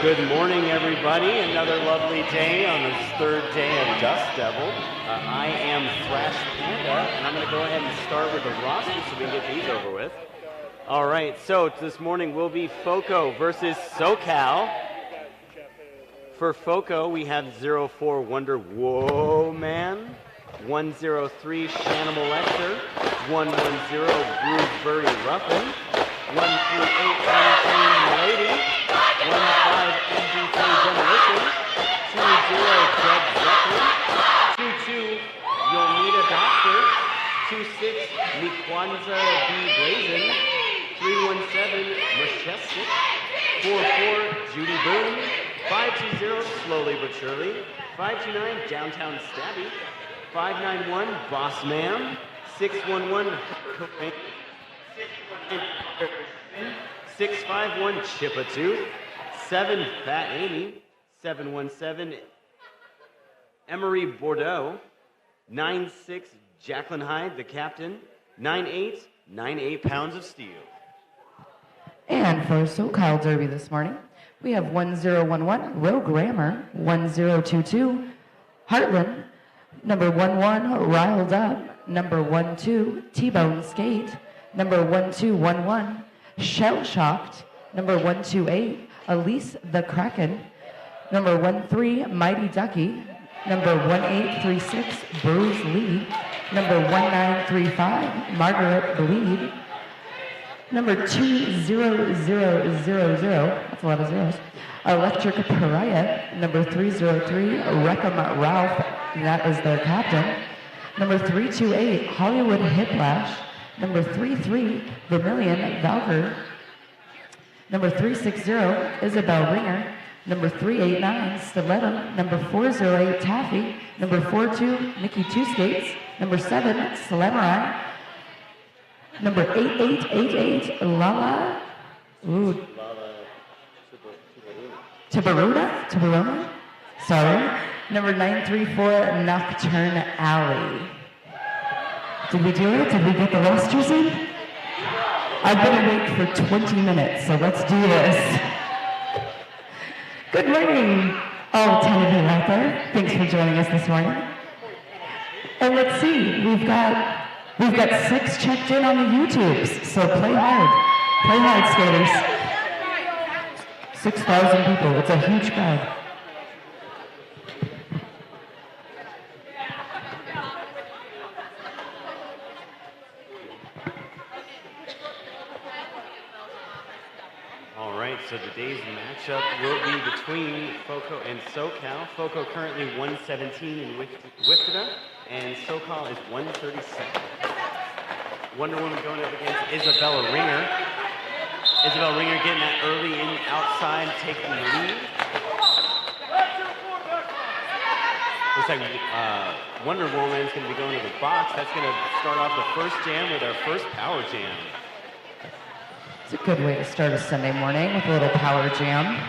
Good morning, everybody. Another lovely day on this third day of Dust Devil. I am Thrash Panda, and I'm going to go ahead and start with the roster so we can get these over with. All right, so this morning will be FOCO versus SoCal. For FOCO, we have 04 Wonder Woman, 103 Shanimal Lecter, 110 Bruceberry Ruffin, 138 Lady, 15 MGK Demolition, 20 Fred Zeppelin, 22 You'll Need a Doctor, 26 Nikwanza B. Blazin, 317 Majestic, 44 Judy Boone, 520 Slowly But Surely, 529 Downtown Stabby, 591 Boss Man, 611 651 Chipatooth, 7 Fat Amy, 717 Emery Bordeaux, 96 Jacqueline Hyde, the captain, 98 Pounds of Steel. And for SoCal Derby this morning, we have 1011 Rogue Grammar, 1022 Heartland, number 11 Riled Up, number 12 T-Bone Skate, number 1211 Shell Shocked, number 128 Elise the Kraken, number 13 Mighty Ducky, number 1836 Bruce Lee, number 1935 Margaret Bleed, number 20000, that's a lot of zeros, Electric Pariah, number 303 Reckham Ralph, that is their captain, number 328 Hollywood Hiplash, number 33 Vermilion Valkyr, number 360 Isabel Ringer, number 389 Stiletto, number 408 Taffy, number 42 Nikki Two Skates, number 7 Slamurai, number 8888 Lala, Tibarona, sorry, number 934 Nocturne Alley. Did we do it? Did we get the rosters in? I've been awake for 20 minutes, so let's do this. Good morning, all 10 of you out there. Thanks for joining us this morning. And let's see, we've got 6 checked in on the YouTubes, so play hard, skaters. 6,000 people, it's a huge crowd. So today's matchup will be between FOCO and SoCal. FOCO currently 117 in Wichita, and SoCal is 137. Wonder Woman going up against Isabella Ringer. Isabella Ringer getting that early in outside, taking the lead. Looks like Wonder Woman is going to be going to the box. That's going to start off the first jam with our first power jam. It's a good way to start a Sunday morning with a little power jam.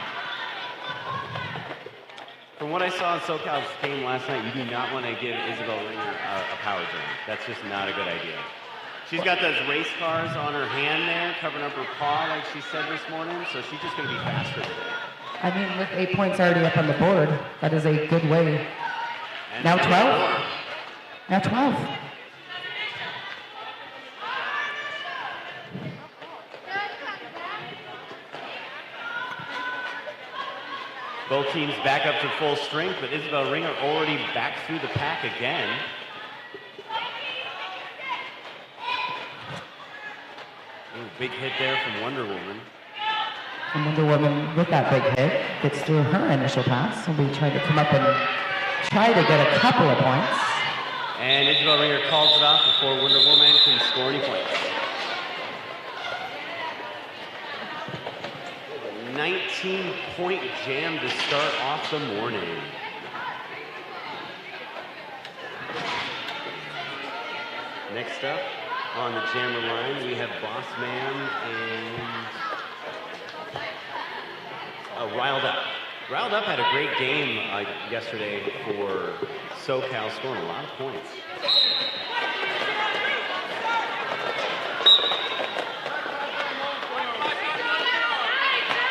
From what I saw in SoCal's game last night, you do not want to give Isabel Ringer a power jam. That's just not a good idea. She's got those race cars on her hand there, covering up her paw like she said this morning, so she's just going to be faster today. I mean, with 8 points already up on the board, that is a good way. And now 12. Now 12. Both teams back up to full strength, but Isabel Ringer already back through the pack again. Ooh, big hit there from Wonder Woman. And Wonder Woman, with that big hit, gets through her initial pass. So we try to come up and try to get a couple of points. And Isabel Ringer calls it off before Wonder Woman can score any points. 19-point jam to start off the morning. Next up on the jammer line, we have Boss Man and Riled Up. Riled Up had a great game yesterday for SoCal, scoring a lot of points.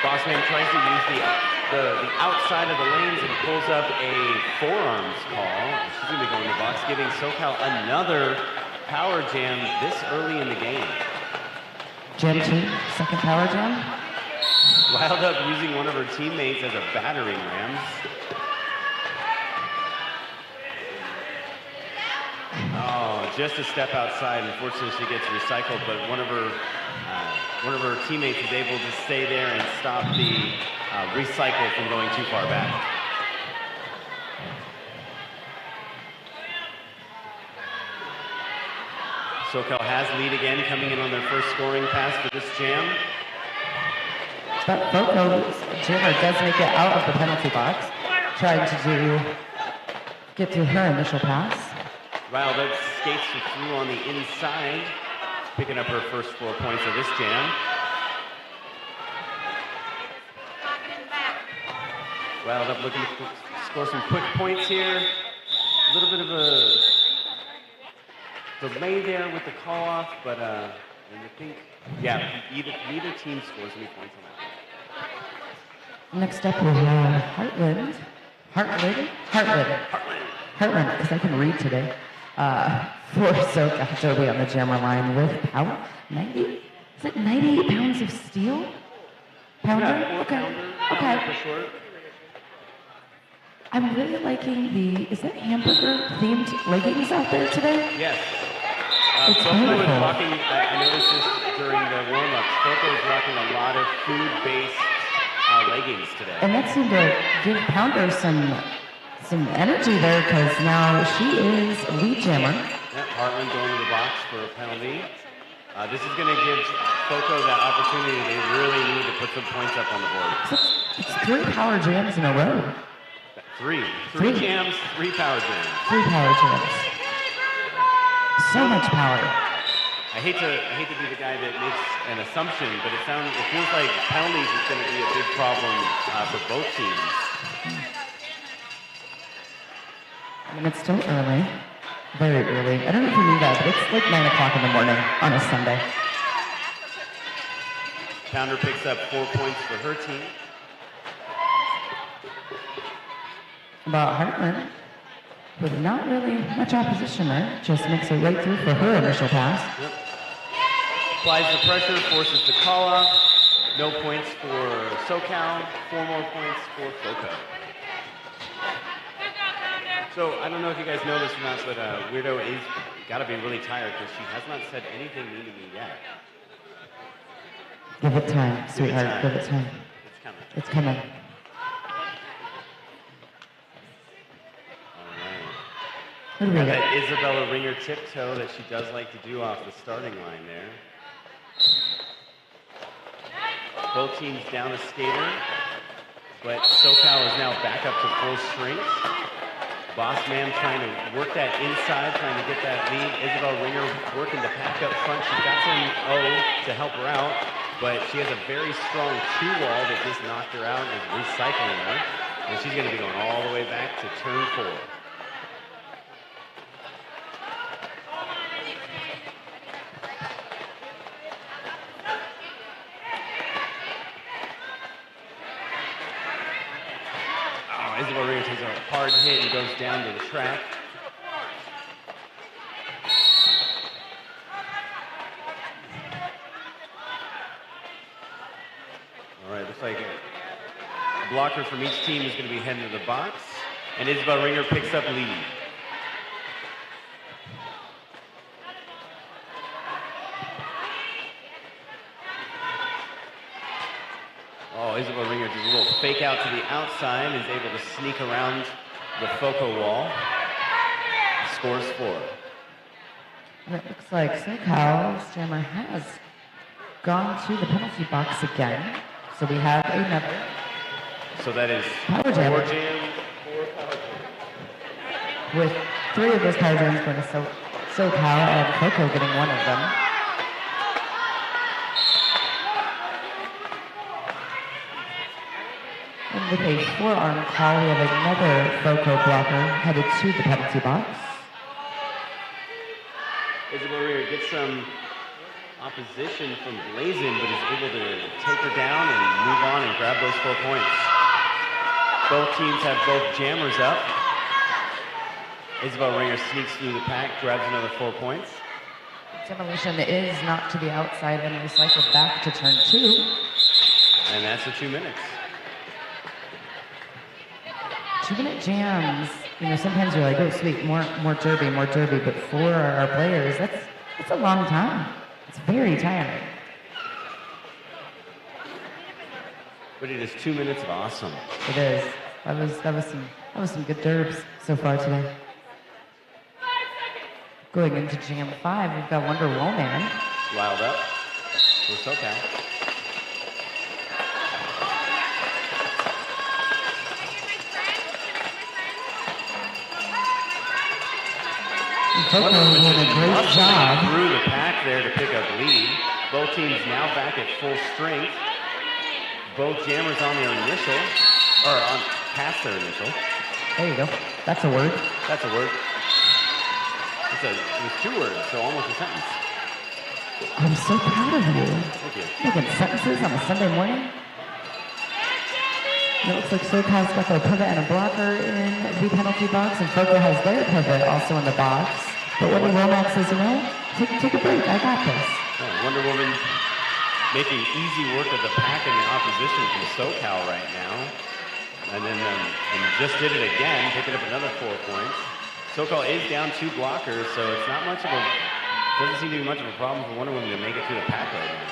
Bossman tries to use the the outside of the lanes and pulls up a forearms call. She's going to be going to the box, giving SoCal another power jam this early in the game. Jam 2, second power jam. Wound up using one of her teammates as a battering ram. Oh, just a step outside. Unfortunately, she gets recycled, but one of her teammates is able to stay there and stop the recycle from going too far back. SoCal has lead again, coming in on their first scoring pass for this jam. But Foco's jammer does make it out of the penalty box, trying to get through her initial pass. Riled up skates through on the inside, picking up her first 4 points of this jam. Riled up looking to score some quick points here. A little bit of a delay there with the call off, but and I think, yeah, neither team scores any points on that. Next up we have Heartland, because I can read today. For SoCal, Joby on the jammer line with power, 98 pounds of steel? Pounder? Yeah, Okay. pounder for sure. I'm really liking is that hamburger themed leggings out there today? Yes. It's Foco is beautiful. rocking, I noticed this during the warm-ups, Foco is rocking a lot of food-based leggings today. And that seemed to give Pounder some energy there, because now she is lead jammer. Yep, Heartland going to the box for a penalty. This is going to give Foco that opportunity. They really need to put some points up on the board. So it's 3 power jams in a row. Three Three. jams, 3 power jams. 3 power jams. So much power. I hate to be the guy that makes an assumption, but it feels like penalties is going to be a big problem for both teams. I mean, it's still early. Very early. I don't know if you knew that, but it's like 9 o'clock in the morning on a Sunday. Pounder picks up 4 points for her team. About Hartman, with not really much opposition there, just makes it right through for her initial pass. Yep. Applies the pressure, forces the call off. No points for SoCal, 4 more points for Foco. So I don't know if you guys know this or not, but Weirdo is got to be really tired because she has not said anything mean to me yet. Give it time, sweetheart. Give it time. It's coming. It's coming. All right. What do we Got got? that Isabella Ringer tiptoe that she does like to do off the starting line there. Both teams down a skater, but SoCal is now back up to full strength. Boss Man trying to work that inside, trying to get that lead. Isabel Ringer working to pack up front. She's got some O to help her out, but she has a very strong 2-wall that just knocked her out and is recycling her. And she's going to be going all the way back to turn 4. Isabel Ringer takes a hard hit and goes down to the track. All right, looks like a blocker from each team is going to be heading to the box. And Isabel Ringer picks up lead. Oh, Isabel Ringer does a little fake out to the outside and is able to sneak around the Foco wall. Scores 4. And it looks like SoCal's jammer has gone to the penalty box again. So we have another. So that is Power 4 jam. jam, 4 power jam. With 3 of those power jams going to SoCal and Foco getting 1 of them. And with a forearm call, we have another Foco blocker headed to the penalty box. Isabel Ringer gets some opposition from Blazin, but is able to take her down and move on and grab those 4 points. Both teams have both jammers up. Isabel Ringer sneaks through the pack, grabs another 4 points. Demolition is knocked to the outside and recycled back to turn 2. And that's the 2 minutes. 2-minute jams. You know, sometimes you're like, oh sweet, more derby. But for our players, that's a long time. It's very tiring. But it is 2 minutes of awesome. It is. That was some good derbs so far today. Going into Jam 5, we've got Wonder Woman. Wild up for SoCal. Wonder Woman doing a great job. Through the pack there to pick up lead. Both teams now back at full strength. Both jammers on their initial, or on past their initial. There you go. That's a word. That's a word. It was 2 words, so almost a sentence. I'm so proud of you. Thank you. Making sentences on a Sunday morning. It looks like SoCal's got their pivot and a blocker in the penalty box, and Foco has their pivot also in the box. But Wonder Woman says, you know, take a break. I got this. Yeah, Wonder Woman making easy work of the pack and the opposition from SoCal right now. And then and just did it again, picking up another 4 points. SoCal is down 2 blockers, so it's not much of a, doesn't seem to be much of a problem for Wonder Woman to make it through the pack right now.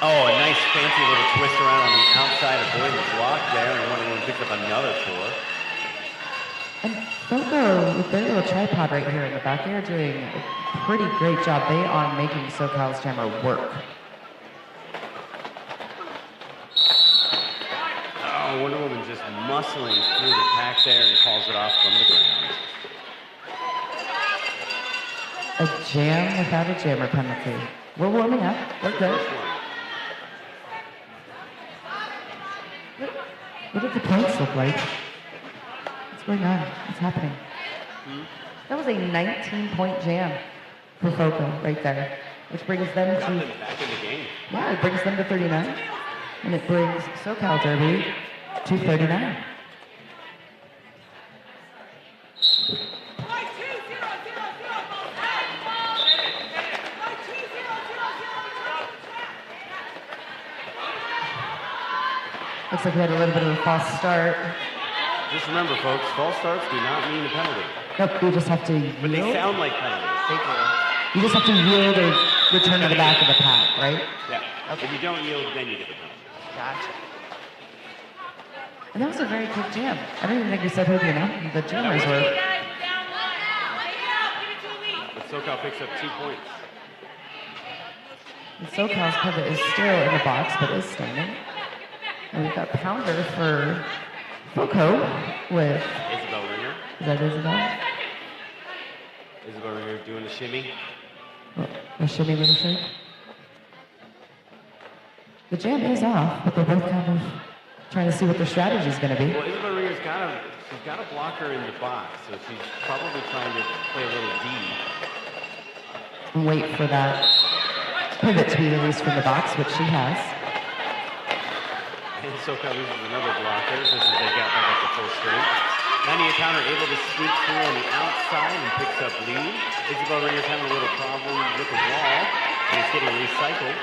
Oh, a nice fancy little twist around on the outside, avoiding the block there, and Wonder Woman picks up another 4. And Foco, with their little tripod right here in the back, they are doing a pretty great job. They are making SoCal's jammer work. Oh, Wonder Woman just muscling through the pack there and calls it off from the ground. A jam without a jammer penalty. We're warming up. We're good. First one. What did the points look like? What's going on? What's happening? That was a 19-point jam for Foco right there, which brings them Got to, them back in the game. yeah, it brings them to 39, and it brings SoCal Derby to 39. Looks like we had a little bit of a false start. Just remember, folks, false starts do not mean a penalty. Nope, we just have to But they yield. sound like penalties. You just have to yield or return to the back of the pack, right? Yeah. If you don't yield, then you get the penalty. Gotcha. And that was a very quick jam. I don't even think we said who, you know, the jammers were. But SoCal picks up 2 points. And SoCal's pivot is still in the box, but is standing. And we've got Pounder for Foco with, Isabel Ringer. is that Isabel? Isabel Ringer doing the shimmy. A shimmy with a shake. The jam is off, but they're both kind of trying to see what their strategy is going to be. Well, Isabel Ringer's she's got a blocker in the box, so she's probably trying to play a little D. And wait for that pivot to be released from the box, which she has. And SoCal loses another blocker just as they got back up to full strength. Nadia Pounder able to sneak through on the outside and picks up lead. Isabel Ringer's having a little problem with the wall, and it's getting recycled.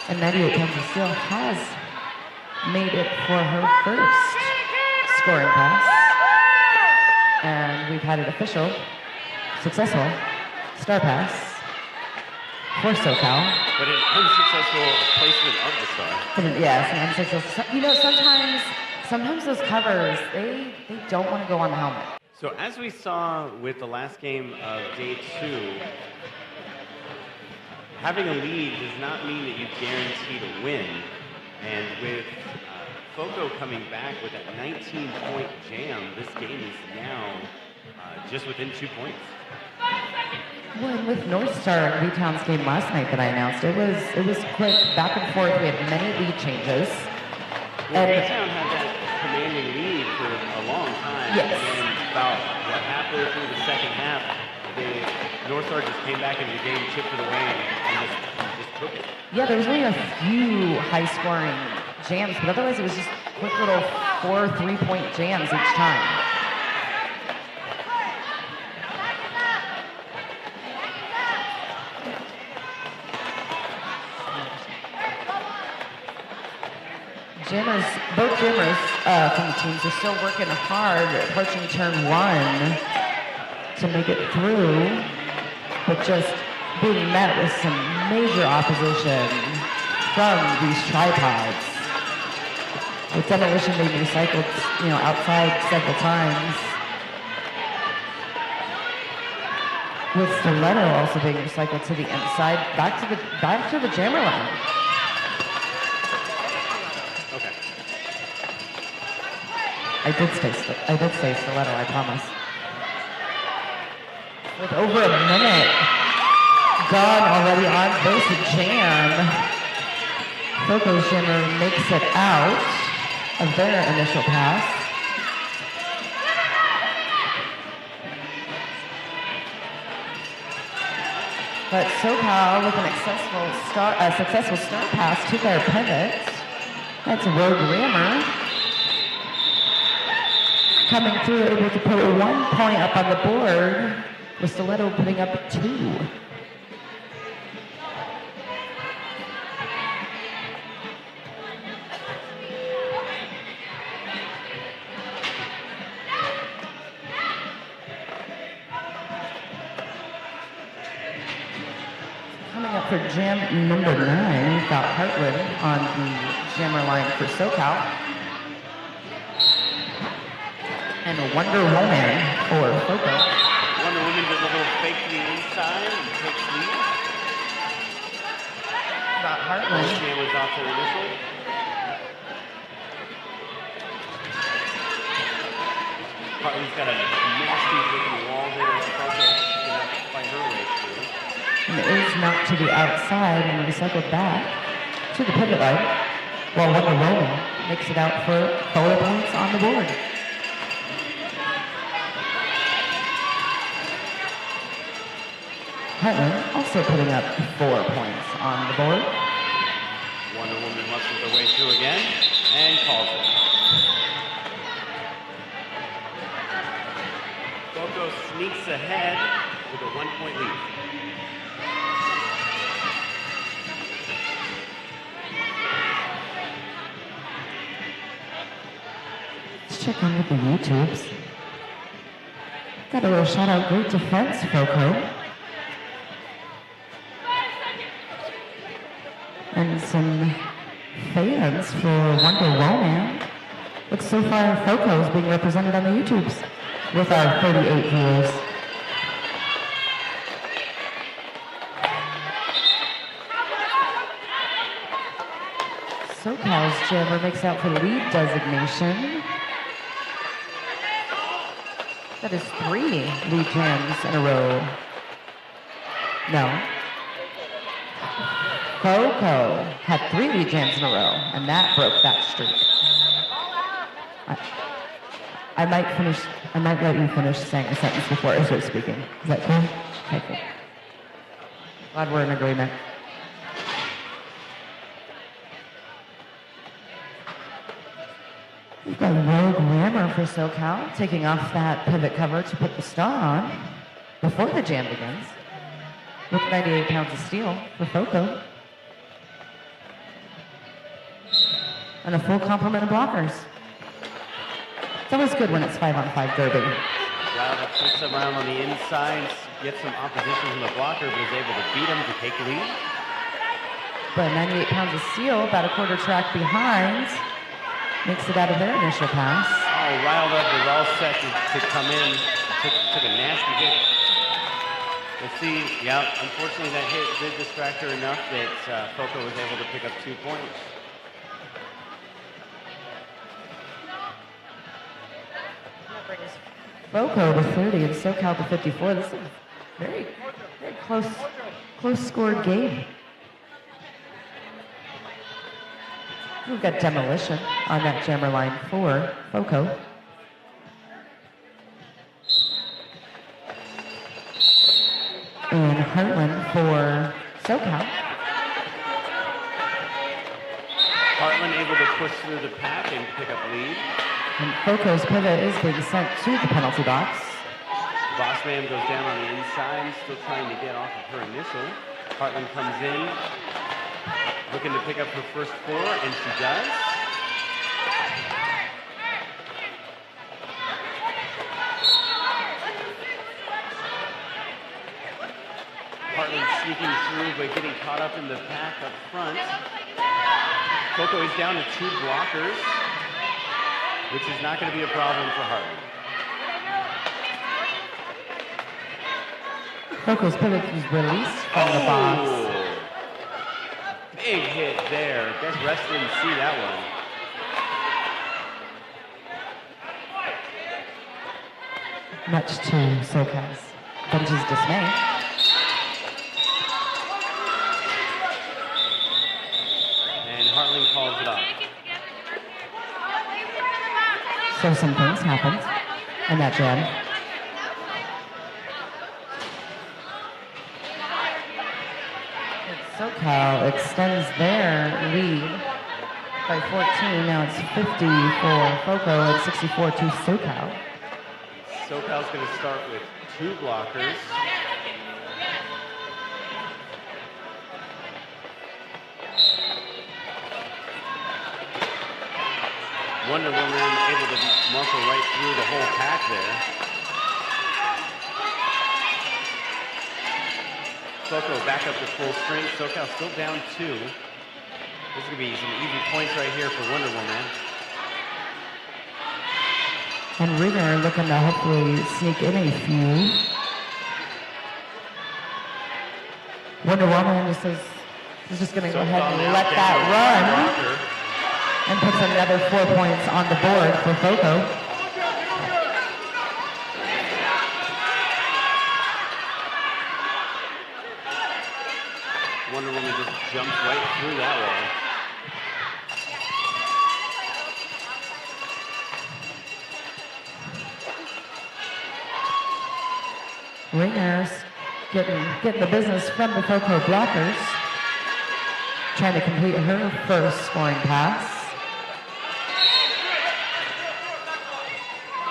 And Nadia Kansas still has made it for her first scoring pass. And we've had an official, successful star pass for SoCal. But an unsuccessful placement of the star. Yes, an unsuccessful. You know, sometimes those covers, they don't want to go on the helmet. So as we saw with the last game of day 2, having a lead does not mean that you guarantee to win. And with Foco coming back with that 19-point jam, this game is now just within 2 points. Well, and with North Star and V-Town's game last night that I announced, it was quick, back and forth. We had many lead changes. Well, And- V-Town had that commanding lead for a long time. Yes. And about halfway through the second half, North Star just came back into the game, chipped it away, and just took it. Yeah, there was only a few high-scoring jams, but otherwise it was just quick little 4 3-point jams each time. Both jammers from the teams are still working hard, approaching turn 1 to make it through, but just being met with some major opposition from these tripods. With Demolition being recycled, outside several times. With Stiletto also being recycled to the inside, back to the jammer line. Okay. I did say Stiletto, I promise. With over a minute gone already on base jam, Foco's jammer makes it out of their initial pass. But SoCal with a successful start pass to their pivot. That's Rogue Rammer coming through, able to put 1 point up on the board, with Stiletto putting up 2. Coming up for jam number 9, we've got Heartland on the jammer line for SoCal. And Wonder Woman for Foco. Wonder Woman does a little fake to the inside and takes lead. Got Heartland. Jam was off their initial. Heartland's got a nasty looking wall there. Foco's gonna have to fight her way through. And it is knocked to the outside and recycled back to the pivot line, while Wonder Woman makes it out for 4 points on the board. Heartland also putting up 4 points on the board. Wonder Woman muscles her way through again and calls it. Foco sneaks ahead with a 1-point lead. Let's check in with the YouTubes. Got a little shout out, great defense, Foco. And some fans for Wonder Woman. Looks so far Foco is being represented on the YouTubes with our 38 viewers. SoCal's jammer makes out for lead designation. That is 3 lead jams in a row. No. Foco had 3 lead jams in a row, and that broke that streak. I might let you finish saying a sentence before I start speaking. Is that cool? Okay, cool. Glad we're in agreement. We've got Rogue Rammer for SoCal, taking off that pivot cover to put the star on before the jam begins, with 98 pounds of steel for Foco. And a full complement of blockers. It's always good when it's 5-on-5 derby. Wilder flips around on the inside, gets some opposition from the blocker, but is able to beat him to take lead. But 98 pounds of steel, about a quarter track behind, makes it out of their initial pass. Oh, riled up, was all set to come in. Took a nasty hit. Let's see, yeah, unfortunately that hit did distract her enough that Foco was able to pick up 2 points. Foco to 30 and SoCal to 54. This is very close scored game. We've got demolition on that jammer line for FOCO. And Heartland for SoCal. Heartland able to push through the pack and pick up lead. And FOCO's pivot is being sent to the penalty box. Bossman goes down on the inside, still trying to get off of her initial. Heartland comes in, looking to pick up her first 4, and she does. Heartland sneaking through, but getting caught up in the pack up front. FOCO is down to 2 blockers, which is not going to be a problem for Heartland. FOCO's pivot is released from the box. Big hit there. Guess Rest didn't see that one. Much to SoCal's bench's dismay. And Heartland calls it off. So some things happened in that jam. SoCal extends their lead by 14. Now it's 50 for FOCO and 64 to SoCal. SoCal's going to start with 2 blockers. Wonder Woman able to muscle right through the whole pack there. FOCO back up to full strength. SoCal still down 2. This is going to be some easy points right here for Wonder Woman. And Ringer looking to hopefully sneak in a few. Wonder Woman is just going to go ahead and let that run. And puts another 4 points on the board for FOCO. Wonder Woman just jumps right through that wall. Ringer's getting the business from the FOCO blockers. Trying to complete her first scoring pass.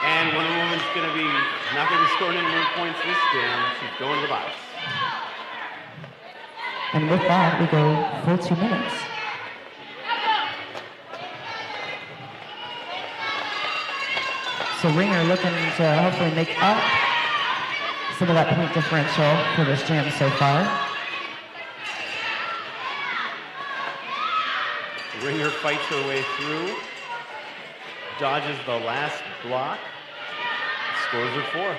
And Wonder Woman's going to be not going to be scoring any more points this game. She's going to the box. And with that, we go full 2 minutes. So Ringer looking to hopefully make up some of that point differential for this jam so far. Ringer fights her way through, dodges the last block, scores her 4.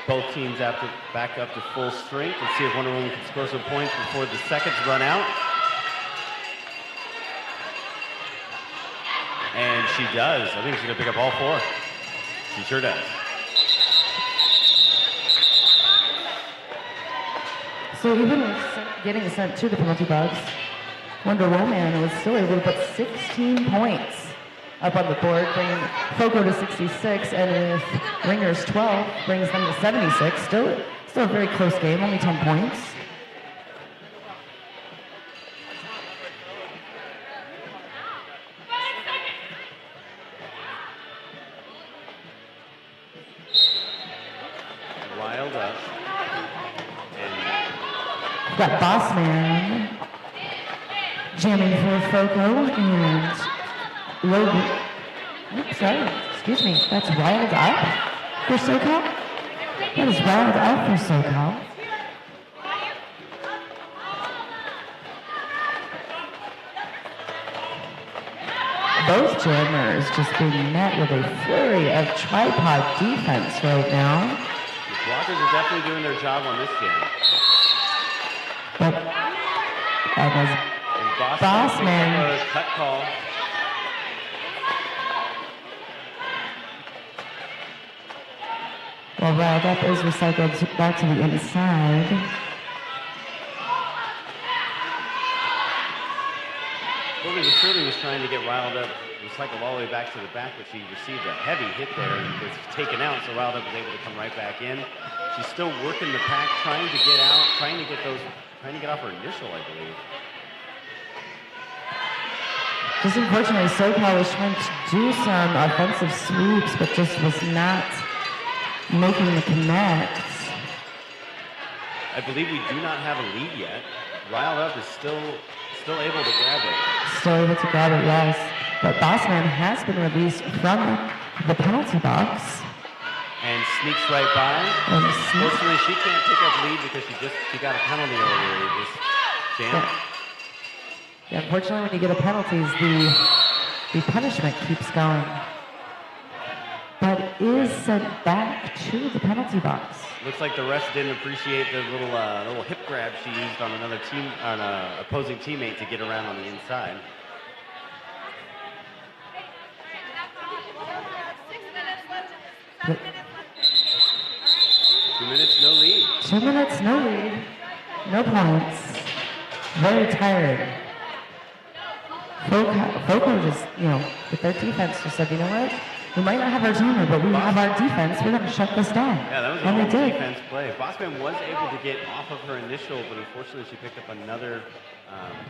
Both teams have to back up to full strength. Let's see if Wonder Woman can score some points before the seconds run out. And she does. I think she's going to pick up all 4. She sure does. So even with getting sent to the penalty box, Wonder Woman was still able to put 16 points up on the board, bringing FOCO to 66, and if Ringer's 12 brings them to 76, still a very close game, only 10 points. Wild up. Got Bossman jamming for FOCO and Logan. Oops, sorry, excuse me. That's Wild Up for SoCal. That is Wild Up for SoCal. Both jammers just being met with a flurry of tripod defense right now. The blockers are definitely doing their job on this jam. But that was And Bossman. A cut call. while Riled Up is recycled back to the inside. Logan Shirley was trying to get Riled Up recycled all the way back to the back, but she received a heavy hit there and was taken out, so Riled Up was able to come right back in. She's still working the pack, trying to get out, trying to get off her initial, I believe. Just unfortunately, SoCal was trying to do some offensive sweeps, but just was not making the connects. I believe we do not have a lead yet. Riled Up is still able to grab it. Still able to grab it, yes. But Bossman has been released from the penalty box. And sneaks right by. Unfortunately, she can't pick up lead because she got a penalty earlier. Just jammed. Yeah, unfortunately, when you get a penalties, the punishment keeps going. But is sent back to the penalty box. Looks like the rest didn't appreciate the little hip grab she used on an opposing teammate to get around on the inside. But 2 minutes, no lead. 2 minutes, no lead, no points. Very tired. Foco just, with their defense just said, you know what? We might not have our jammer, but we have our defense. We're going to shut this down. Yeah, that was and a they did. defense play. Bossman was able to get off of her initial, but unfortunately she picked up another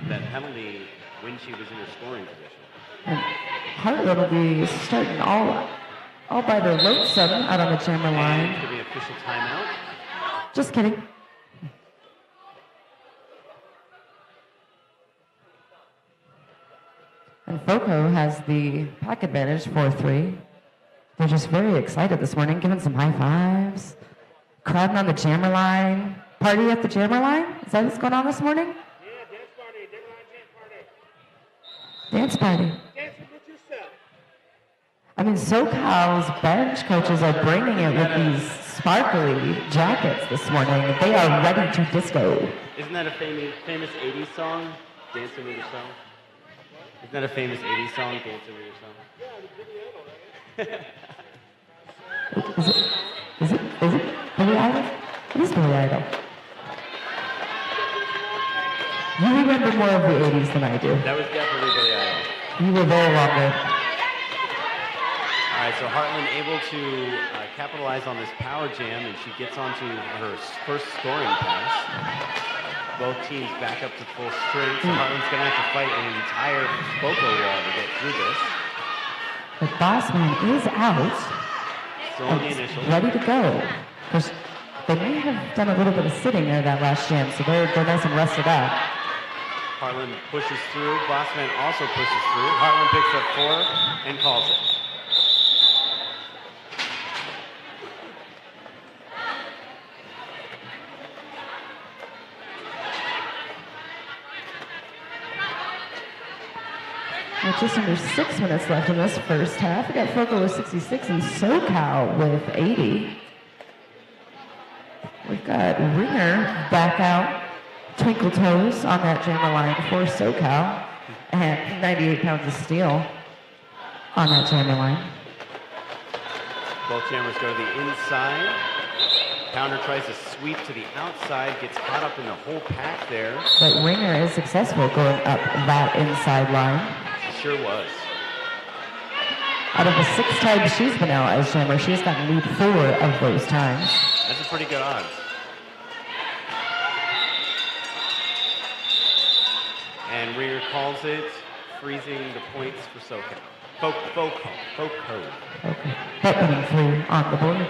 that penalty when she was in her scoring position. And Heartland will be starting all by their lonesome out on the jammer line. And to be official timeout. Just kidding. And Foco has the pack advantage, 4-3. They're just very excited this morning, giving some high fives, crowding on the jammer line. Party at the jammer line? Is that what's going on this morning? Yeah, dance party, jammer line, Dance party. Dancing with yourself. I mean, SoCal's bench coaches are bringing it with these sparkly jackets this morning. They are ready to disco. Isn't that a famous 80s song, Dancing with Yourself? Isn't that a famous 80s song, Dancing with Yourself? Is it Billy Idol? It is Billy Idol. You remember more of the 80s than I do. That was definitely Billy Idol. You were there longer. All right, so Heartland able to capitalize on this power jam, and she gets onto her first scoring pass. Both teams back up to full strength, so Heartland's going to have to fight an entire Foco wall to get through this. But Bossman is out. Still on the initial. Ready to go. Because they may have done a little bit of sitting there that last jam, so they're nice and rested up. Heartland pushes through. Bossman also pushes through. Heartland picks up 4 and calls it. With just under 6 minutes left in this first half. We got Foco with 66 and SoCal with 80. We've got Ringer back out, twinkle toes on that jammer line for SoCal, and 98 pounds of steel on that jammer line. Both jammers go to the inside. Pounder tries to sweep to the outside, gets caught up in the whole pack there. But Ringer is successful going up that inside line. Sure was. Out of the 6 times she's been out as jammer, she's gotten lead 4 of those times. That's a pretty good odds. And Ringer calls it, freezing the points for SoCal. Foco. Okay. Putting 3 on the board.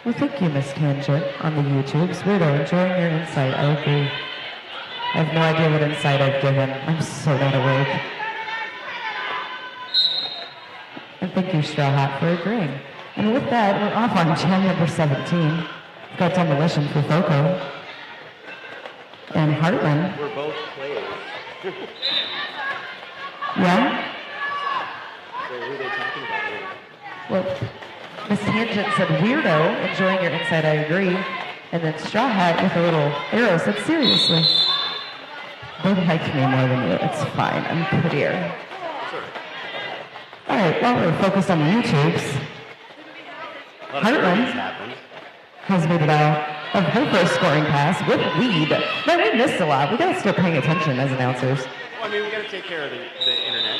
Well, thank you, Miss Tangent, on the YouTubes. Weirdo, enjoying your insight. I agree. I have no idea what insight I've given. I'm so not awake. And thank you, Straw Hat, for agreeing. And with that, we're off on jam number 17. We've got Demolition for Foco. And Heartland. We're both players. Yeah? So who are they talking about here? Well, Miss Tangent said, weirdo, enjoying your insight, I agree. And then Straw Hat with a little arrow said, seriously. They like me more than you. It's fine. I'm prettier. Sure. All right, while we're focused on the YouTubes, A lot of Heartland things happened. has made it out of her first scoring pass with lead. Man, we missed a lot. We gotta start paying attention as announcers. Well, I mean, we got to take care of the internet.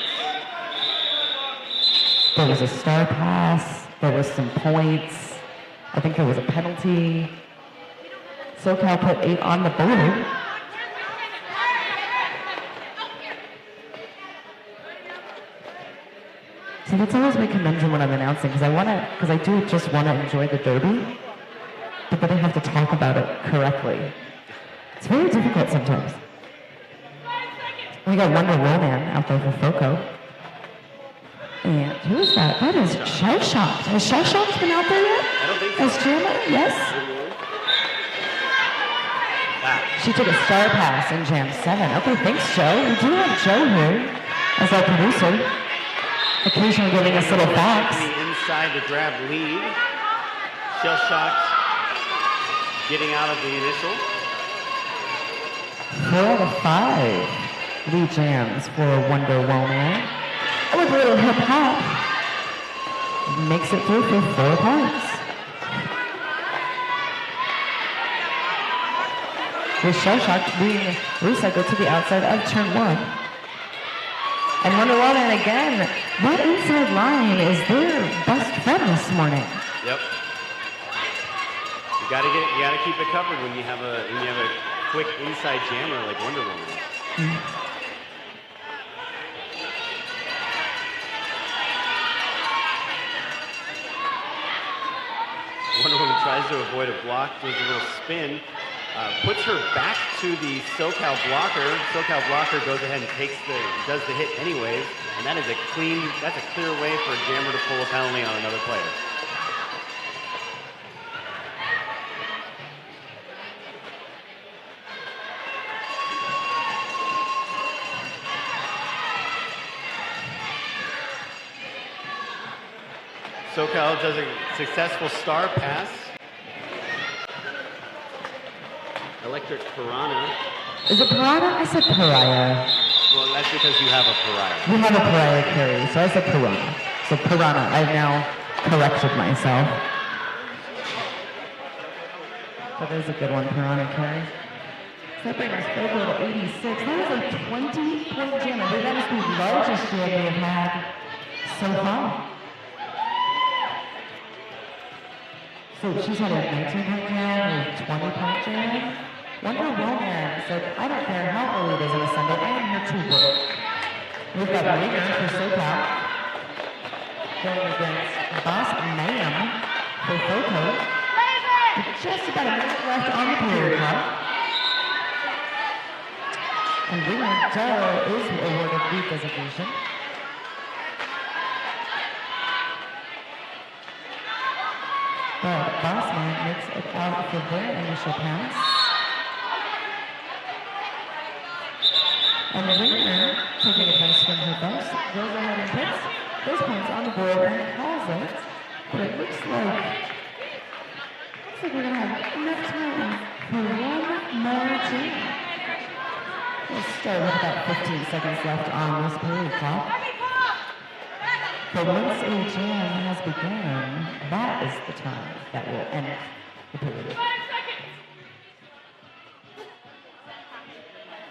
There was a star pass. There was some points. I think there was a penalty. SoCal put 8 on the board. See, that's always my conundrum when I'm announcing, because I do just want to enjoy the Derby, but then I have to talk about it correctly. It's very difficult sometimes. We got Wonder Woman out there for Foco. And who is that? That is Shell Shocked. Has Shell Shocked been out there yet? I don't think so. As Jammer? Yes. Wow. She took a star pass in Jam 7. Okay, thanks, Joe. We do have Joe here as our producer, occasionally giving us little facts. The inside to grab lead. Shell Shocked getting out of the initial. 4 out of 5 lead jams for Wonder Woman. With a little hip hop, makes it through for 4 points. With Shell Shocked being recycled to the outside of turn 1. And Wonder Woman again, that inside line is their best friend this morning. Yep. You gotta keep it covered when you have a quick inside jammer like Wonder Woman. Wonder Woman tries to avoid a block, does a little spin, puts her back to the SoCal blocker. SoCal blocker goes ahead and does the hit anyways, and that's a clear way for a jammer to pull a penalty on another player. SoCal does a successful star pass. Electric Piranha. Is it Piranha? I said Pariah. Well, that's because you have a Pariah. You have a Pariah carry, so I said Piranha. So Piranha, I've now corrected myself. That is a good one, Piranha carry. That brings us over to 86. That is a 20-point jam. I believe that is the largest jam we have had so far. So she's had a 19-point jam, a 20-point jam. Wonder Woman said, I don't care how early it is on a Sunday, I am here to work. We've got Rager for SoCal going against Boss Ma'am for Foco. With just about a minute left on the period clock. And Ringer Doe is awarded lead designation. But Bossman makes it out for their initial pass. And the Ringer, taking advice from her boss, goes ahead and puts those points on the board and calls it. But it looks like we're going to have enough time for one more jam. We'll start with about 15 seconds left on this period clock. But once a jam has begun, that is the time that will end the period.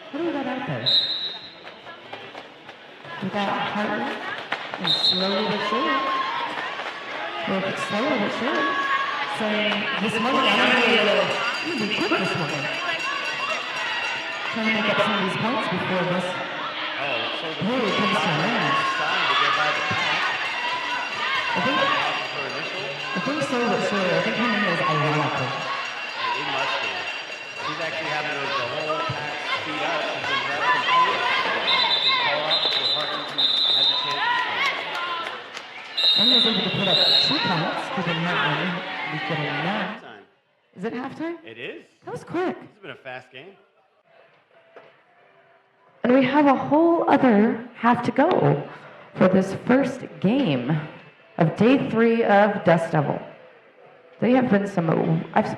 What do we got out there? We got Heartland and slowly but surely. Well, it's slowly but surely. Saying, this morning I'm going to be quick this morning. Trying to make up some of these points before this period comes to an end. I think so, but sure. I think her name is Ironically. It must be. She's actually having the whole pack speed up and then grab some points and call out before Heartland has a chance to score. And was able to put up 2 points, keeping Heartland getting none. Is it halftime? It is. That was quick. This has been a fast game. And we have a whole other half to go for this first game of day 3 of Dust Devil. They have been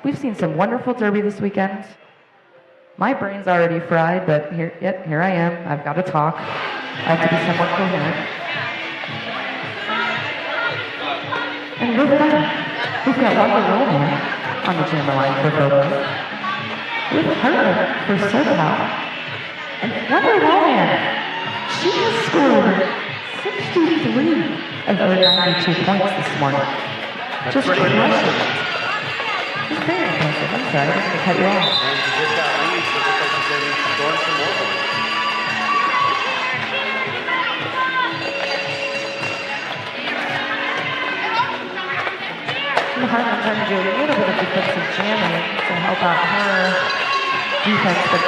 we've seen some wonderful derby this weekend. My brain's already fried, but here I am. I've got to talk. I have to be somewhat coherent. And with that, we've got Wonder Woman on the jammer line for Bobo. With Hartman for SoCal. And Wonder Woman, she has scored 63 of her 92 points this morning. Just pretty impressive. It's very impressive. I'm sorry, I didn't mean to cut you off. And to get that lead, so it looks like she's going to be scoring some more points. Hartman trying to do a little bit of defensive jamming to help out her defense, but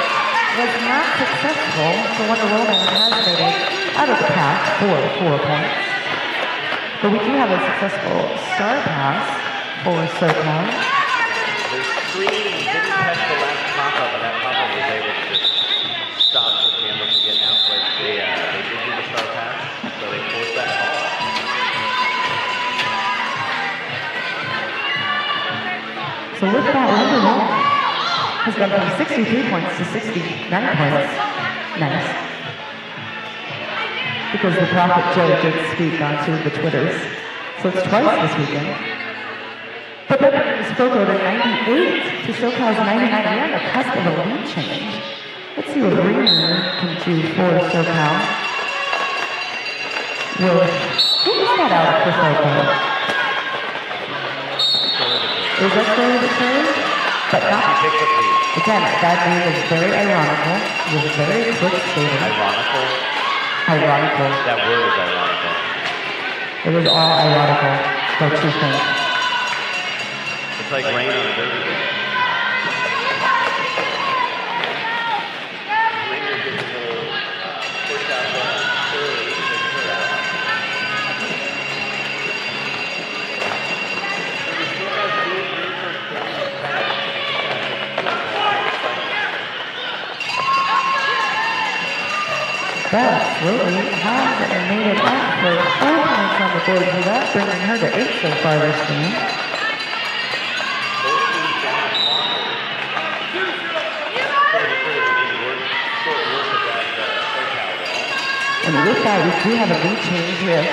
was not successful. So Wonder Woman has made it out of the pack for 4 points. But we do have a successful star pass for SoCal. They screened and didn't catch the last pop-up, and that pop-up was able to just stop the jammer from getting out. But they did do the star pass, so they forced that call. So with that, Wonder Woman has gone from 63 points to 69 points. Nice. Because the Prophet Joe did speak onto the Twitters. So it's twice this weekend. But that brings Foco to 98 to SoCal's 99. We're on the cusp of a lead change. Let's see what Reamer can do for SoCal. Who is that out for Foco? Is that story of the trade? But not. She picked up lead. Again, that name is very ironical. It was very quick stated. Ironical. Ironical. That word is ironical. It was all ironical. Don't you think? It's like rain on a derby day. Ranger gets a little push out there early, takes her out. So we still have lead for Beth Roby has made it up for 4 points on the board for that, bringing her to 8 so far this game. both teams down at Walker. Pretty clear we need to short work of that SoCal wall. And with that, we do have a lead change with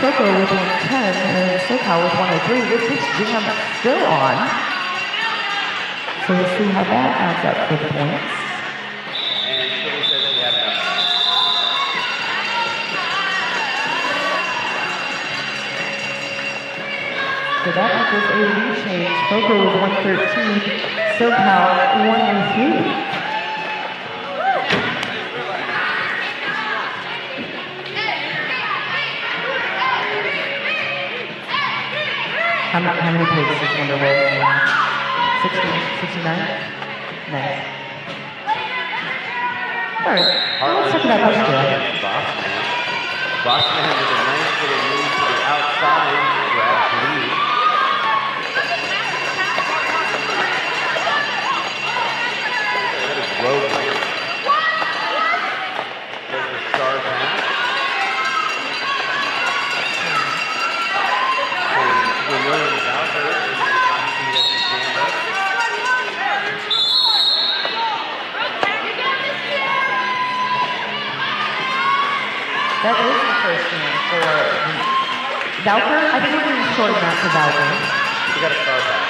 Foco with 110 and SoCal with 103, with this jam still on. So we'll see how that adds up for the points. And Philly says she had enough. So that equals a lead change. Foco was 113, SoCal 103. How many pages is Wonder Woman? 60, 69? Nice. All right, let's check it out this way. Bossman. Bossman with a nice little move to the outside, grabs lead. That is Rogue Ranger. Does the star pass. When Williams out there, this is hot seat as the jammer. That is the first game for Valker. I think we can shorten that to Valker. She got a star pass.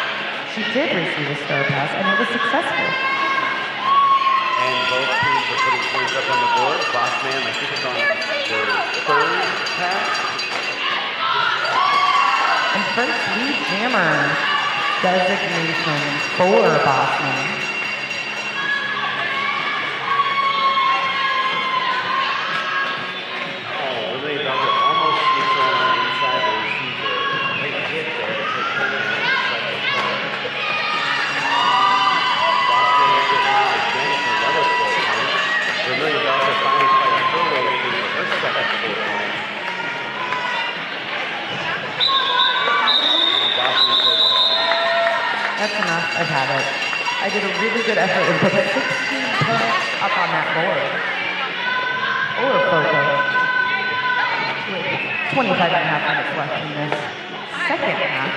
She did receive a star pass, and it was successful. And both teams are putting points up on the board. Bossman, I think it's on their third pass. And first lead jammer designation for Bossman. Oh, Lily Dunker almost sneaks around on the inside, but receives a great hit there to take her down. Bossman getting out again for another 4 points. Vermillion Dunker finally fighting her way through for her second 4 points. And Bossman says, That's enough. I've had it. I did a really good effort and put 16 points up on that board. Or Foco. With 25 and a half minutes left in this second half.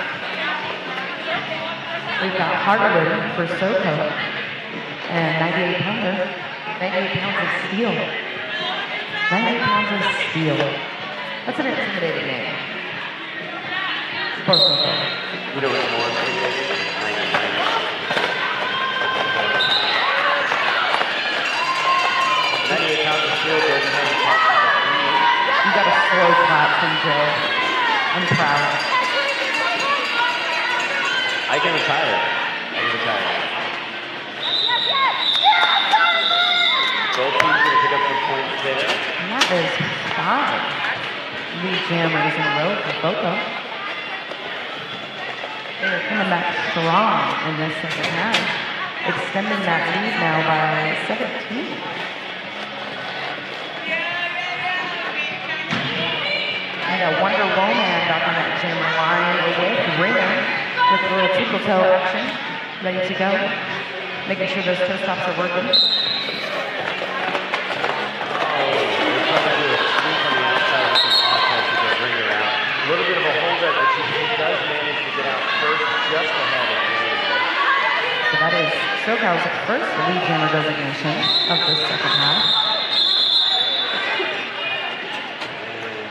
We've got Hartwood for SoCal. and 98 pounder. 98 pounds of steel. 98 pounds of steel. That's an intimidating name. For Coco. You know what's more intimidating? 98 pounds of steel goes ahead and talks about me. You got a slow clap from Joe. I'm proud. I can retire. I can retire. Both teams going to pick up some points there. And that is 5 lead jammers in a row for Coco. They are coming back strong in this second half, extending that lead now by 17. And a Wonder Woman back on that jammer line with Ringer with a little tickle toe action, ready to go, making sure those toe stops are working. They're trying to do a sweep on the outside with some offense to get Ringer out. A little bit of a holdup, but she does manage to get out first, just ahead of Ringer. So that is SoCal's first lead jammer designation of the second half.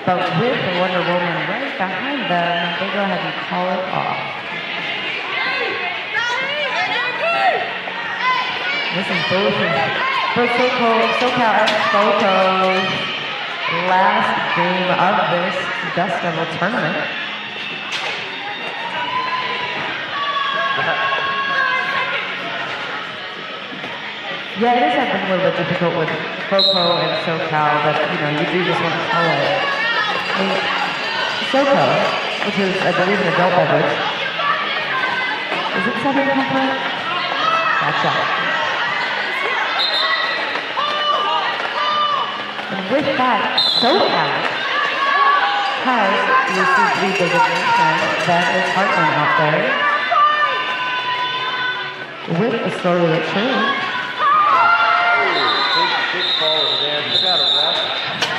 But with the Wonder Woman right behind them, they go ahead and call it off. This is both SoCal and Foco's last game of this Dust Devil tournament. Yeah, it has been a little bit difficult with Foco and SoCal, but you do just want to call it. I mean, SoCo, which is, I believe, an adult beverage. Is it Southern Comfort? That's right. And with that, SoCal has received lead designation. That is Hartman out there. With the story of True. Big fall over there. Took out a ref.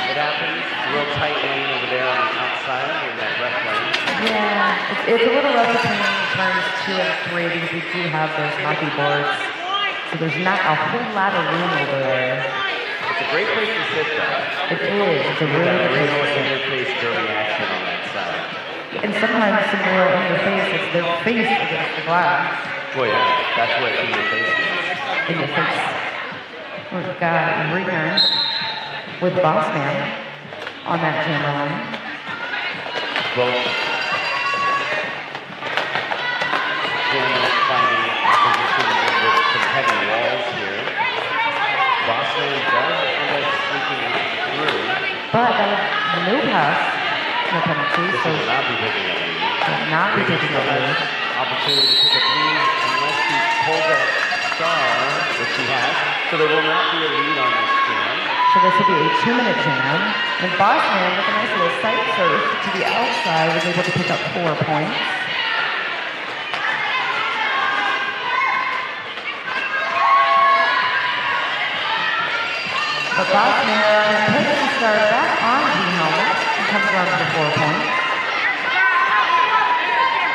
It happens. A real tight lane over there on the outside in that ref lane. Yeah, it's a little rough between turns 2 and 3 because we do have those hockey boards. So there's not a whole lot of room over there. It's a great place to sit, though. It is. It's a really good place to sit. in-your-face dirty action on that side. And sometimes some more in your face, it's their face against the glass. Well, yeah, that's what in your face is. In your face. We've got Ringer with Boss Man on that jammer line. Both jammers finding position with some heavy walls here. Boston does end up sneaking through. But that was no pass, no penalty, This so will not be picking up lead. will not be taking the lead. Opportunity to pick up lead unless he pulls that star, which he has. So there will not be a lead on this jam. So this will be a 2-minute jam. And Bossman, with a nice little sight surf to the outside, was able to pick up 4 points. But Bossman puts the star back on the helmet and comes around to the 4 points.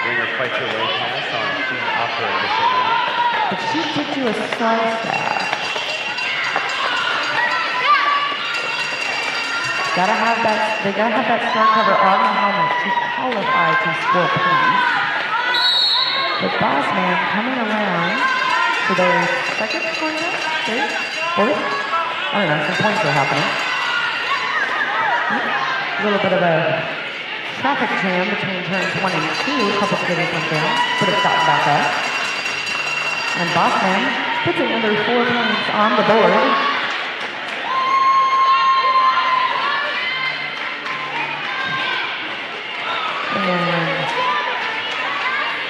Ringer fights her way past on two opera initial round. But she did do a star staff. They gotta have that star cover on the helmet to qualify to score points. But Bossman coming around for their second point, third, fourth? I don't know, some points are happening. A little bit of a traffic jam between turns 1 and 2. Couples getting come down, but it's gotten back up. And Bossman puts another 4 points on the board.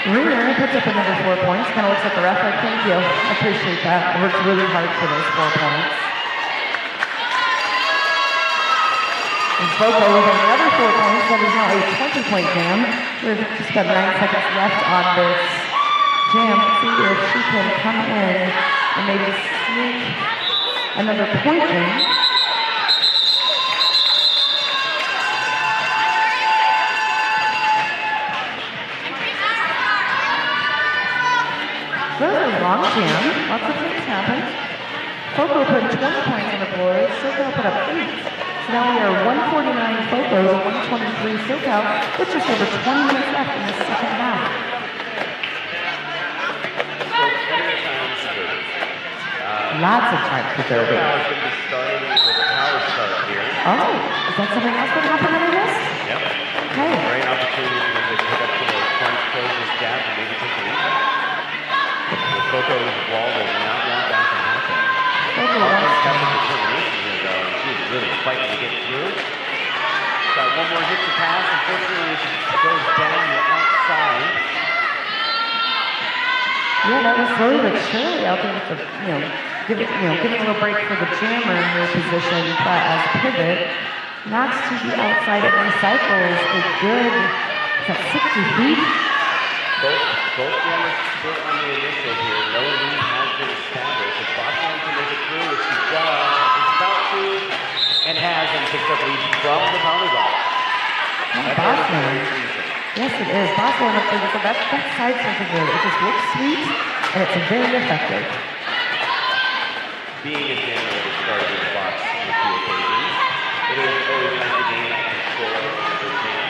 Ringer puts up another 4 points. Kind of looks at the ref like, thank you. I appreciate that. Worked really hard for those 4 points. And Foco with another 4 points. That is now a 20-point jam. With just about 9 seconds left on this jam. Let's see if she can come in and maybe sneak another point in. So this is a long jam, lots of just happened. Foco put 20 points on the board. SoCal put up 8. So now we are 149 Foco, 123 SoCal, with just over 20 minutes left in the second half. Lots of time for derby. SoCal is going to be starting with a power start here. Oh, is that something else that happened on this? Yep. Okay. Great opportunity for them to pick up some of those points, close this gap, and maybe take the lead back. The Foco's wall does not want that to happen. Foco Hawkins wants got the determination here, though, and she's really fighting to get through. Got one more hit to pass. Unfortunately, it goes down the outside. Yeah, that was slowly but surely out there with the, giving a little break for the jammer in her position, but as pivot, knocks to the outside and recycles a good, is that 60 feet? Both jammers still on the initial here. No lead has been established. If Boston can make it through, which she does, is about to, and has, and picks up lead from the volleyball. Boston. Yes, it is. Boston, so that side surface there, it just looks sweet, and it's very effective. Being a jammer that started in the box on a few occasions, it is always nice to gain that control over the jam.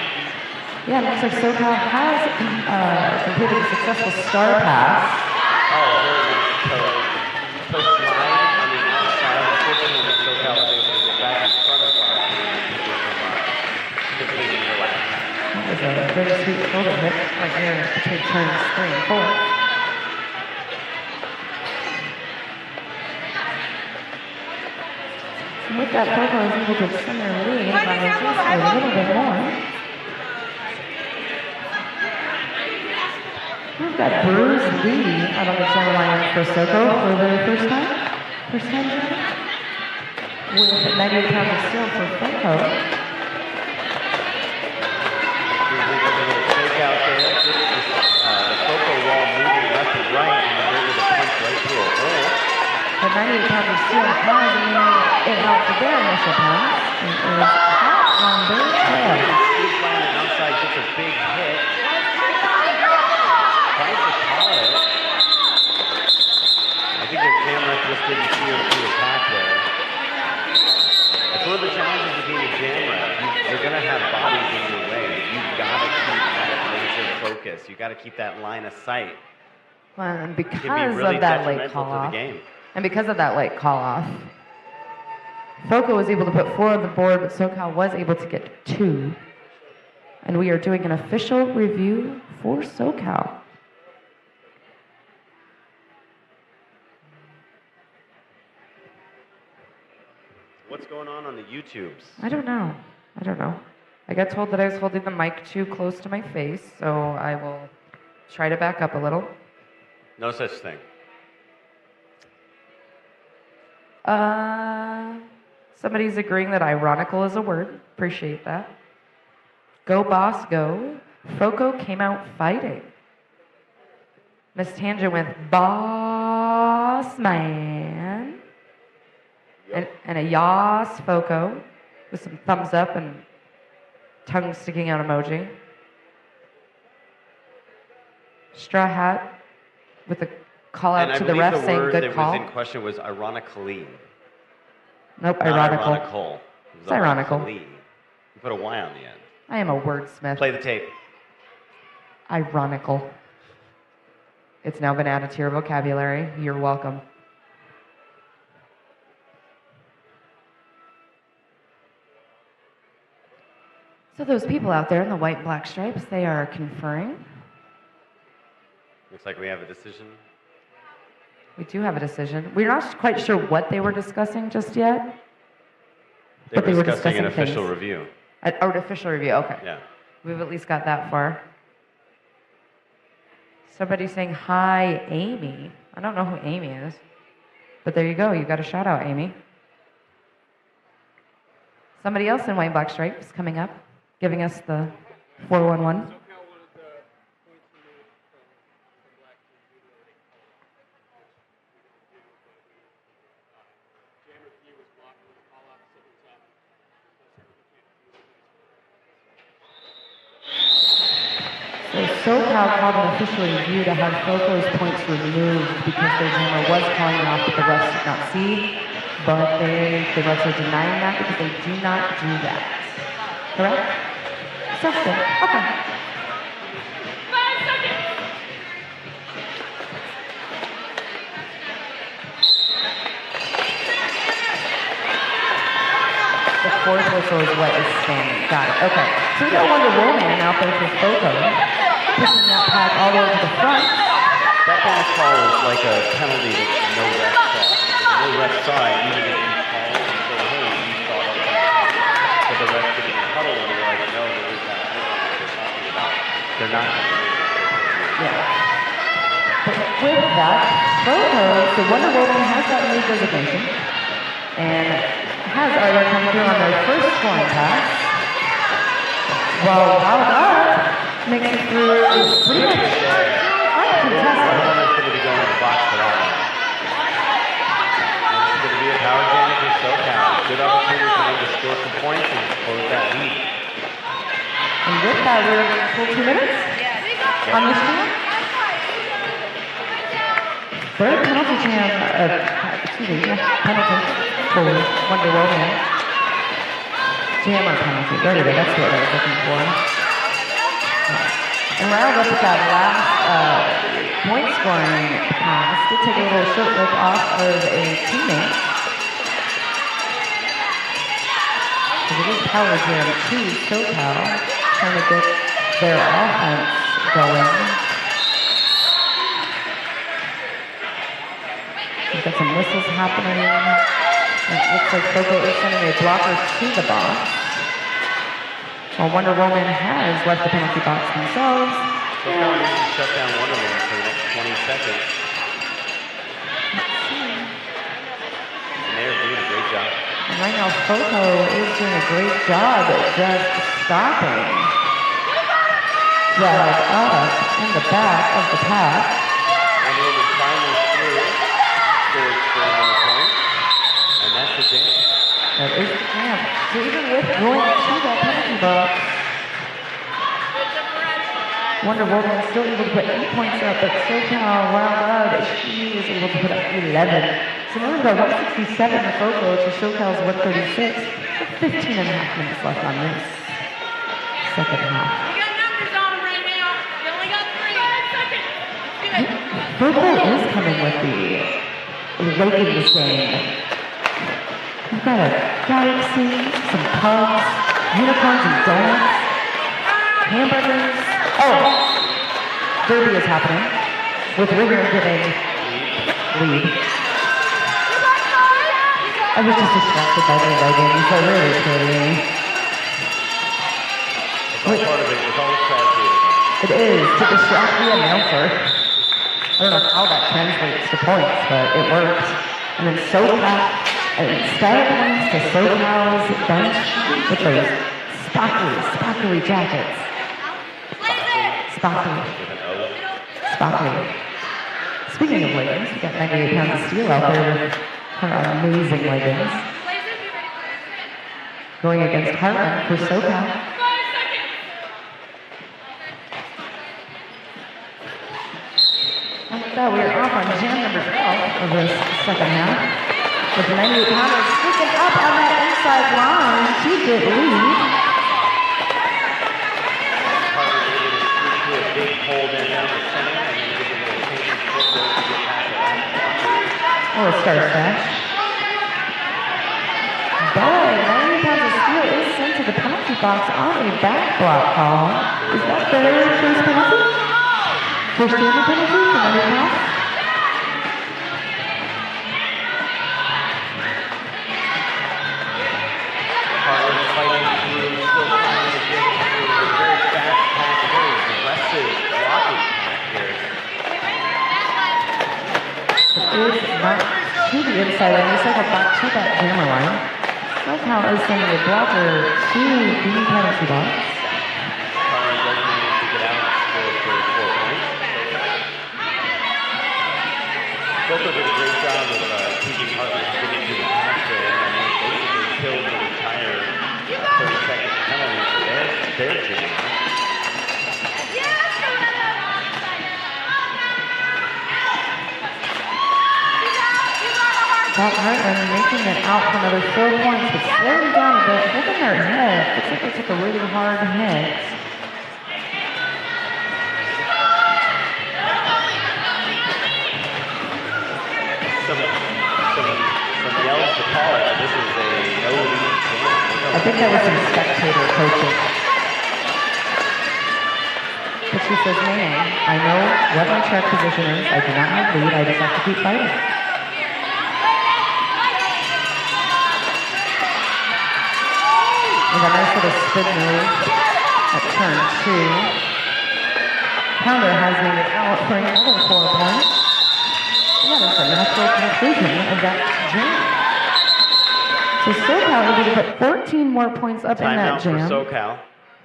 Yeah, it looks like SoCal has completed a successful star pass. Oh, very nice toe slide on the outside. Unfortunately, SoCal was able to get back in front of Boston and keep it from completing the lap. That was a very sweet shoulder hit right here between turns 3 and 4. And with that, Foco is able to extend their lead by just a little bit more. We've got Bruce Lee out on the center line for SoCo for the first time. First time with 98 pounds of steel for Foco. Out there, the Foco wall moving left and right, and they're able to punch right through a hole. The 98 pounds of steel has made it out for their initial pass. It is hot on their tail. Steve Brown on the outside gets a big hit. Tries to call it. I think their camera just didn't see her through the pack there. That's one of the challenges of being a jammer. You're going to have bodies in your way. You've got to keep that laser focus. You've got to keep that line of sight. Well, and It can because be really of that late detrimental call to the off, game. and because of that late call off, Foco was able to put 4 on the board, but SoCal was able to get 2. And we are doing an official review for SoCal. What's going on the YouTubes? I don't know. I got told that I was holding the mic too close to my face, so I will try to back up a little. No such thing. Somebody's agreeing that ironical is a word. Appreciate that. Go boss, go. Foco came out fighting. Miss Tangent went boss man. And a yas Foco with some thumbs up and tongue sticking out emoji. Straw hat with a call out to the ref saying good call. And I believe the word that was in question was ironically. Nope, Not ironical. ironical. It's ironical. You put a Y on the end. I am a wordsmith. Play the tape. Ironical. It's now been added to your vocabulary. You're welcome. So those people out there in the white and black stripes, they are conferring. Looks like we have a decision. We do have a decision. We're not quite sure what they were discussing just yet. They But they were were discussing an discussing official things. review. An official review, okay. Yeah. We've at least got that far. Somebody saying, hi, Amy. I don't know who Amy is. But there you go. You got a shout out, Amy. Somebody else in white and black stripes coming up, giving us the 411. So SoCal called an official review to have Foco's points removed because their jammer was calling it off, but the refs did not see. But the refs are denying that because they do not do that. Correct? Sounds good. Okay. The fourth whistle is what is standing. Got it. Okay. So we got Wonder Woman out there for Foco, pushing that pack all the way to the front. That kind of call is like a penalty that no ref saw. If no ref saw it, even if you call and say, hey, you saw that penalty. But the ref didn't huddle and they're like, no, there is that penalty they're talking about. They're not going to do it. Yeah. But with that, Foco, so Wonder Woman has that new designation and has Arya come through on their first scoring pass. While Wild Up makes it through pretty much uncontested. Wonder Woman's going to be going to the box for that one. And it's going to be a power jam for SoCal. Good opportunity for them to score some points and close that lead. And with that, we're in full 2 minutes on this jam. Third penalty jam, penalty for Wonder Woman. Jammer penalty. There we go. That's what I was looking for. And Riled Up with that last point scoring pass did take a little short look off of a teammate. Because it is power jam to SoCal, trying to get their offense going. We've got some whistles happening. It looks like Foco is sending a blocker to the box. While Wonder Woman has left the penalty box themselves. SoCal needs to shut down Wonder Woman for the next 20 seconds. And they're doing a great job. And right now, Foco is doing a great job at just stopping Wild Up in the back of the pack. Wonder Woman finally through. Scores for another point. And that's the jam. That is the jam. So even with going to that penalty box, Wonder Woman is still able to put 8 points up, but SoCal Wild Up, she is able to put up 11. So we're about 167 to Foco to SoCal's 136. 15 and a half minutes left on this second half. We got numbers on them right now. We only got 3. 5 seconds. Let's do it. Foco is coming with the late in this game. We've got a galaxy, some pugs, unicorns and donuts, hamburgers. Oh, derby is happening with Rigger getting lead. I was just distracted by their leggings. They're really pretty. It's all part of it. It's all the strategy. It is to distract the announcer. I don't know how that translates to points, but it works. And then SoCal, instead of points to SoCal's bench with those sparkly jackets. Sparkly. Speaking of leggings, we got 98 pounds of steel out there with her amazing leggings. Going against Heartland for SoCal. 5 seconds. And with that, we are off on jam number 12 of this second half. With 98 pounders sticking up on that inside line to get lead. Harvard able to scoot through a big hole there down the center and then get a little fancy footwork to get past the last blocker. Oh, a star smash. But 90 pounds of steel is sent to the penalty box on a back block call. Is that their first penalty? First jammer penalty for 90 pounds? Harvard fighting through, still trying to get through a very fast pack, very aggressive blocking pack here. It is not to the inside, and we cycle back to that jammer line. SoCal is sending a blocker to the penalty box. Harvard does manage to get out and score for 4 points. Foco did a great job of keeping Hartman from getting to the pass there, and then basically killed the entire 30-second penalty for their jam. Yes, Scott Hartman making it out for another 4 points, but slowing down a bit, holding their head. Looks like they took a really hard hit. Some yells to call it. This is a no lead jam. I think that was some spectator coaching. But she says, "Nay, I know what my track position is. I do not have lead. I just have to keep fighting." With a nice little spin move at turn 2. Pounder has made it out for another 4 points. And that is the natural conclusion of that jam. So SoCal able to put 14 more points up in that Timeout for jam. SoCal.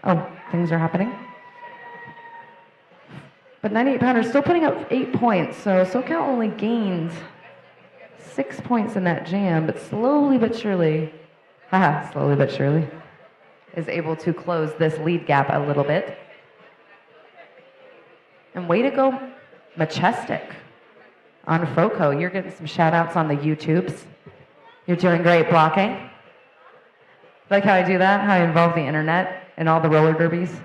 Oh, things are happening. But 98 Pounder still putting up 8 points, so SoCal only gained 6 points in that jam, but slowly but surely, slowly but surely, is able to close this lead gap a little bit. And way to go, Majestic on FOCO. You're getting some shout outs on the YouTubes. You're doing great blocking. Like how I do that, how I involve the internet in all the roller derbies.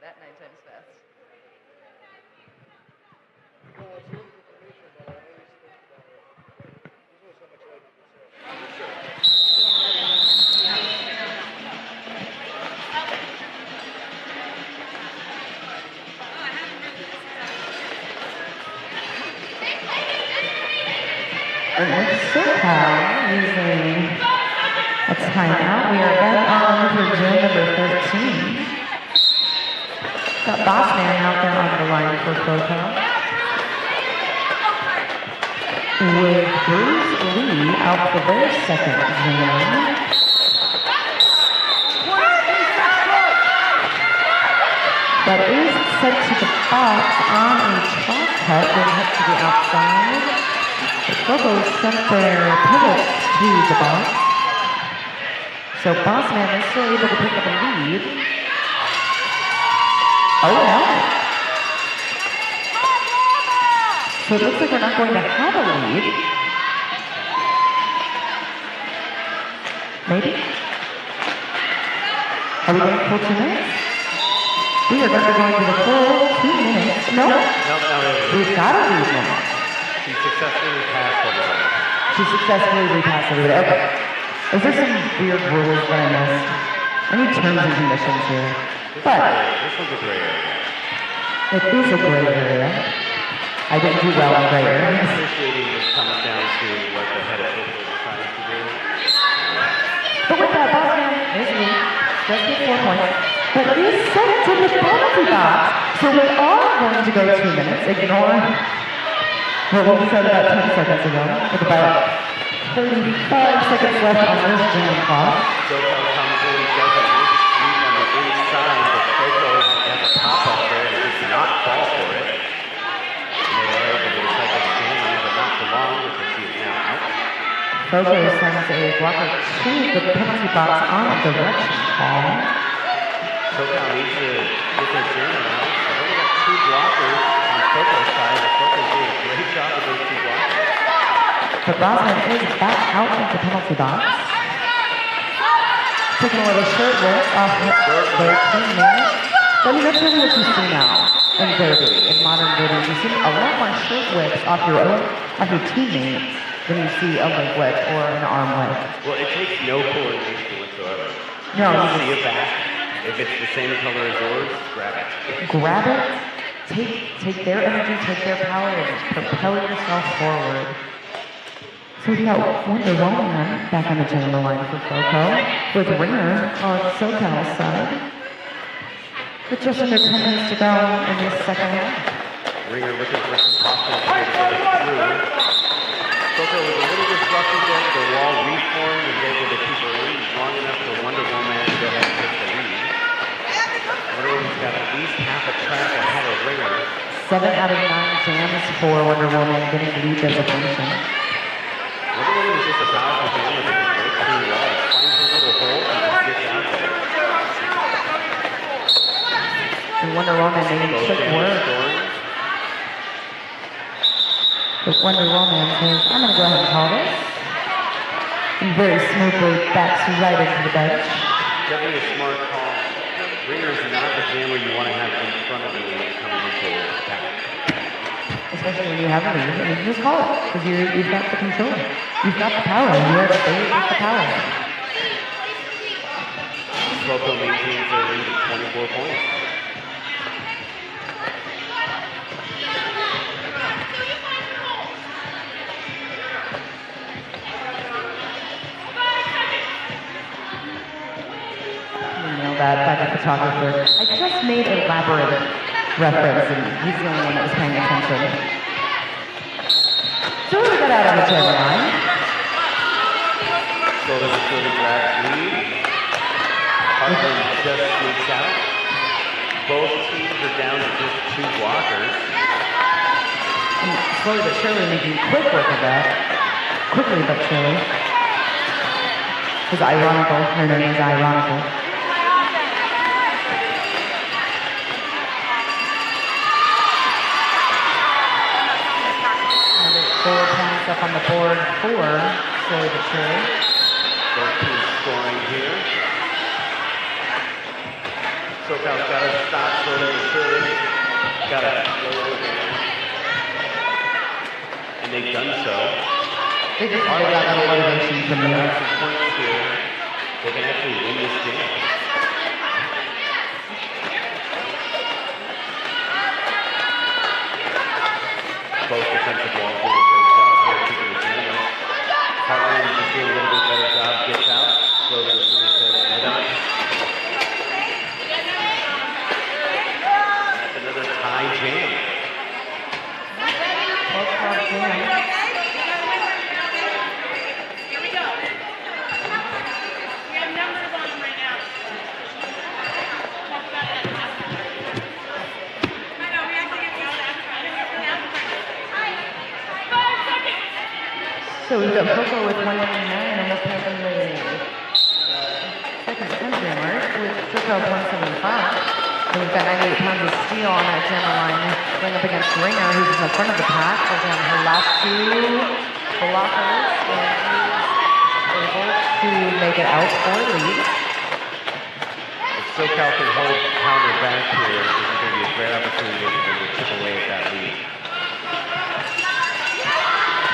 That 9 times fast. And with SoCal using a timeout, we are back on for jam number 13. Got Bossman out there on the line for SoCal. With Bruce Lee out for their second jam. That is sent to the box on a chalk cut, then hit to the outside. The FOCO sent their pivots to the box. So Bossman is still able to pick up a lead. Oh no. So it looks like we're not going to have a lead. Maybe? Are we going full 2 minutes? We are going to be going to the full 2 minutes. No? No. We've got a lead now. She successfully passed everybody. She successfully repassed everybody. Okay. Is there some weird rules that I missed? I need terms and conditions here. But This one's a great area. it is a gray area. I didn't do well in gray areas. Appreciating this comes down to what the head of football is trying to do. But with that, Bossman is lead. Just get 4 points. But is sent to the penalty box. So we are going to go 2 minutes. Ignore what we said about 10 seconds ago. With about 35 seconds left on this jam clock. SoCal comes in, does a nice sweep on the inside, but FOCO has a pop-up there and does not fall for it. And they are able to recycle the jam, but not for long because she is now out. FOCO sends a blocker to the penalty box on a direction call. SoCal needs to get their jam out. They've only got 2 blockers on FOCO's side, but FOCO's doing a great job with those 2 blockers. But Bossman is back out of the penalty box. Taking a little shirt whip off their teammate. I mean, that's really what you see now in derby, in modern derby. You see a lot more shirt whips off your teammates than you see a leg whip or an arm whip. Well, it takes no coordination whatsoever. No, You you just see it back. If it's the same color as yours, grab it. Grab it, take their energy, take their power, and just propel yourself forward. So we got Wonder Woman back on the general line for FOCO, with Ringer on SoCal's side. With just under 10 minutes to go in this second half. Ringer looking for some offense here to get it through. FOCO was a little disrupted there. The wall reformed and able to keep her lead long enough for Wonder Woman to go ahead and take the lead. Wonder Woman's got at least half a track ahead of Ringer. 7 out of 9 jams for Wonder Woman getting lead designation. just a powerful jammer that can break through walls, finds a little hole, and just gets out there. And Wonder Woman making Both quick jammers work. scoring. But Wonder Woman says, I'm going to go ahead and call this. And very smoothly backs right into the bench. Definitely a smart call. Ringer is not the jammer you want to have in front of you when you're coming into a pack. Especially when you have a lead, and you can just call it, because you've got the control. You've got the power. You are the base with the power. Foco maintains their lead at 24 points. That by the photographer. I just made elaborate reference, and he's the only one that was paying attention. So we got out on the camera line. Golden City grabs lead. Heartland just sneaks out. Both teams are down to just 2 blockers. And slowly but surely making quick work of that. Quickly but surely. It's ironical. Her name is ironical. Another 4 points up on the board for slowly but surely. Both teams scoring here. SoCal's got to stop slowly but surely. Got to slow it down. And they've done so. They just got that motivation from They me. have some points here. They can actually win this game. Both defensive walls do a great job here keeping the jammer. Heartland just doing a little bit better job. Gets out. Slowly but surely says, "Head up." That's another tie jam. Both clubs in. Here we go. We have numbers on them right now. Talk about that. I know, we have to get to that. 5 seconds. So we've got Foco with 199 and let's have the second century mark with SoCal 175. And we've got 98 pounds of steel on that jammer line going up against Ringer, who's in the front of the pack. Again, her last 2 blockers, and she's able to make it out for a lead. If SoCal can hold Pounder back here, this is going to be a great opportunity for them to chip away at that lead.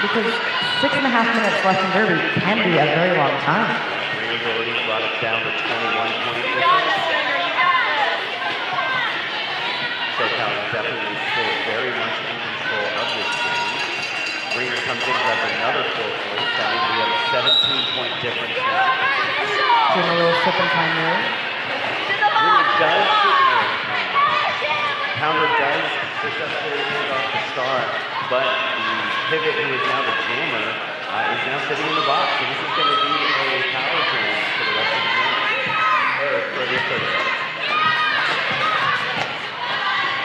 Because 6.5 minutes left in Derby can be a very long time. Ringer's already brought it down to 21 point You got difference. this, Sugar. You got this. SoCal is definitely still very much in control of this game. Ringer comes in, grabs another 4 points. That means we have a 17-point difference now. Doing a little sip and time there. Ringer does Pounder does successfully hand off the start, but the pivot, who is now the jammer, is now sitting in the box. So this is going to be a power jam for the rest of the game. Or for at least 30 seconds.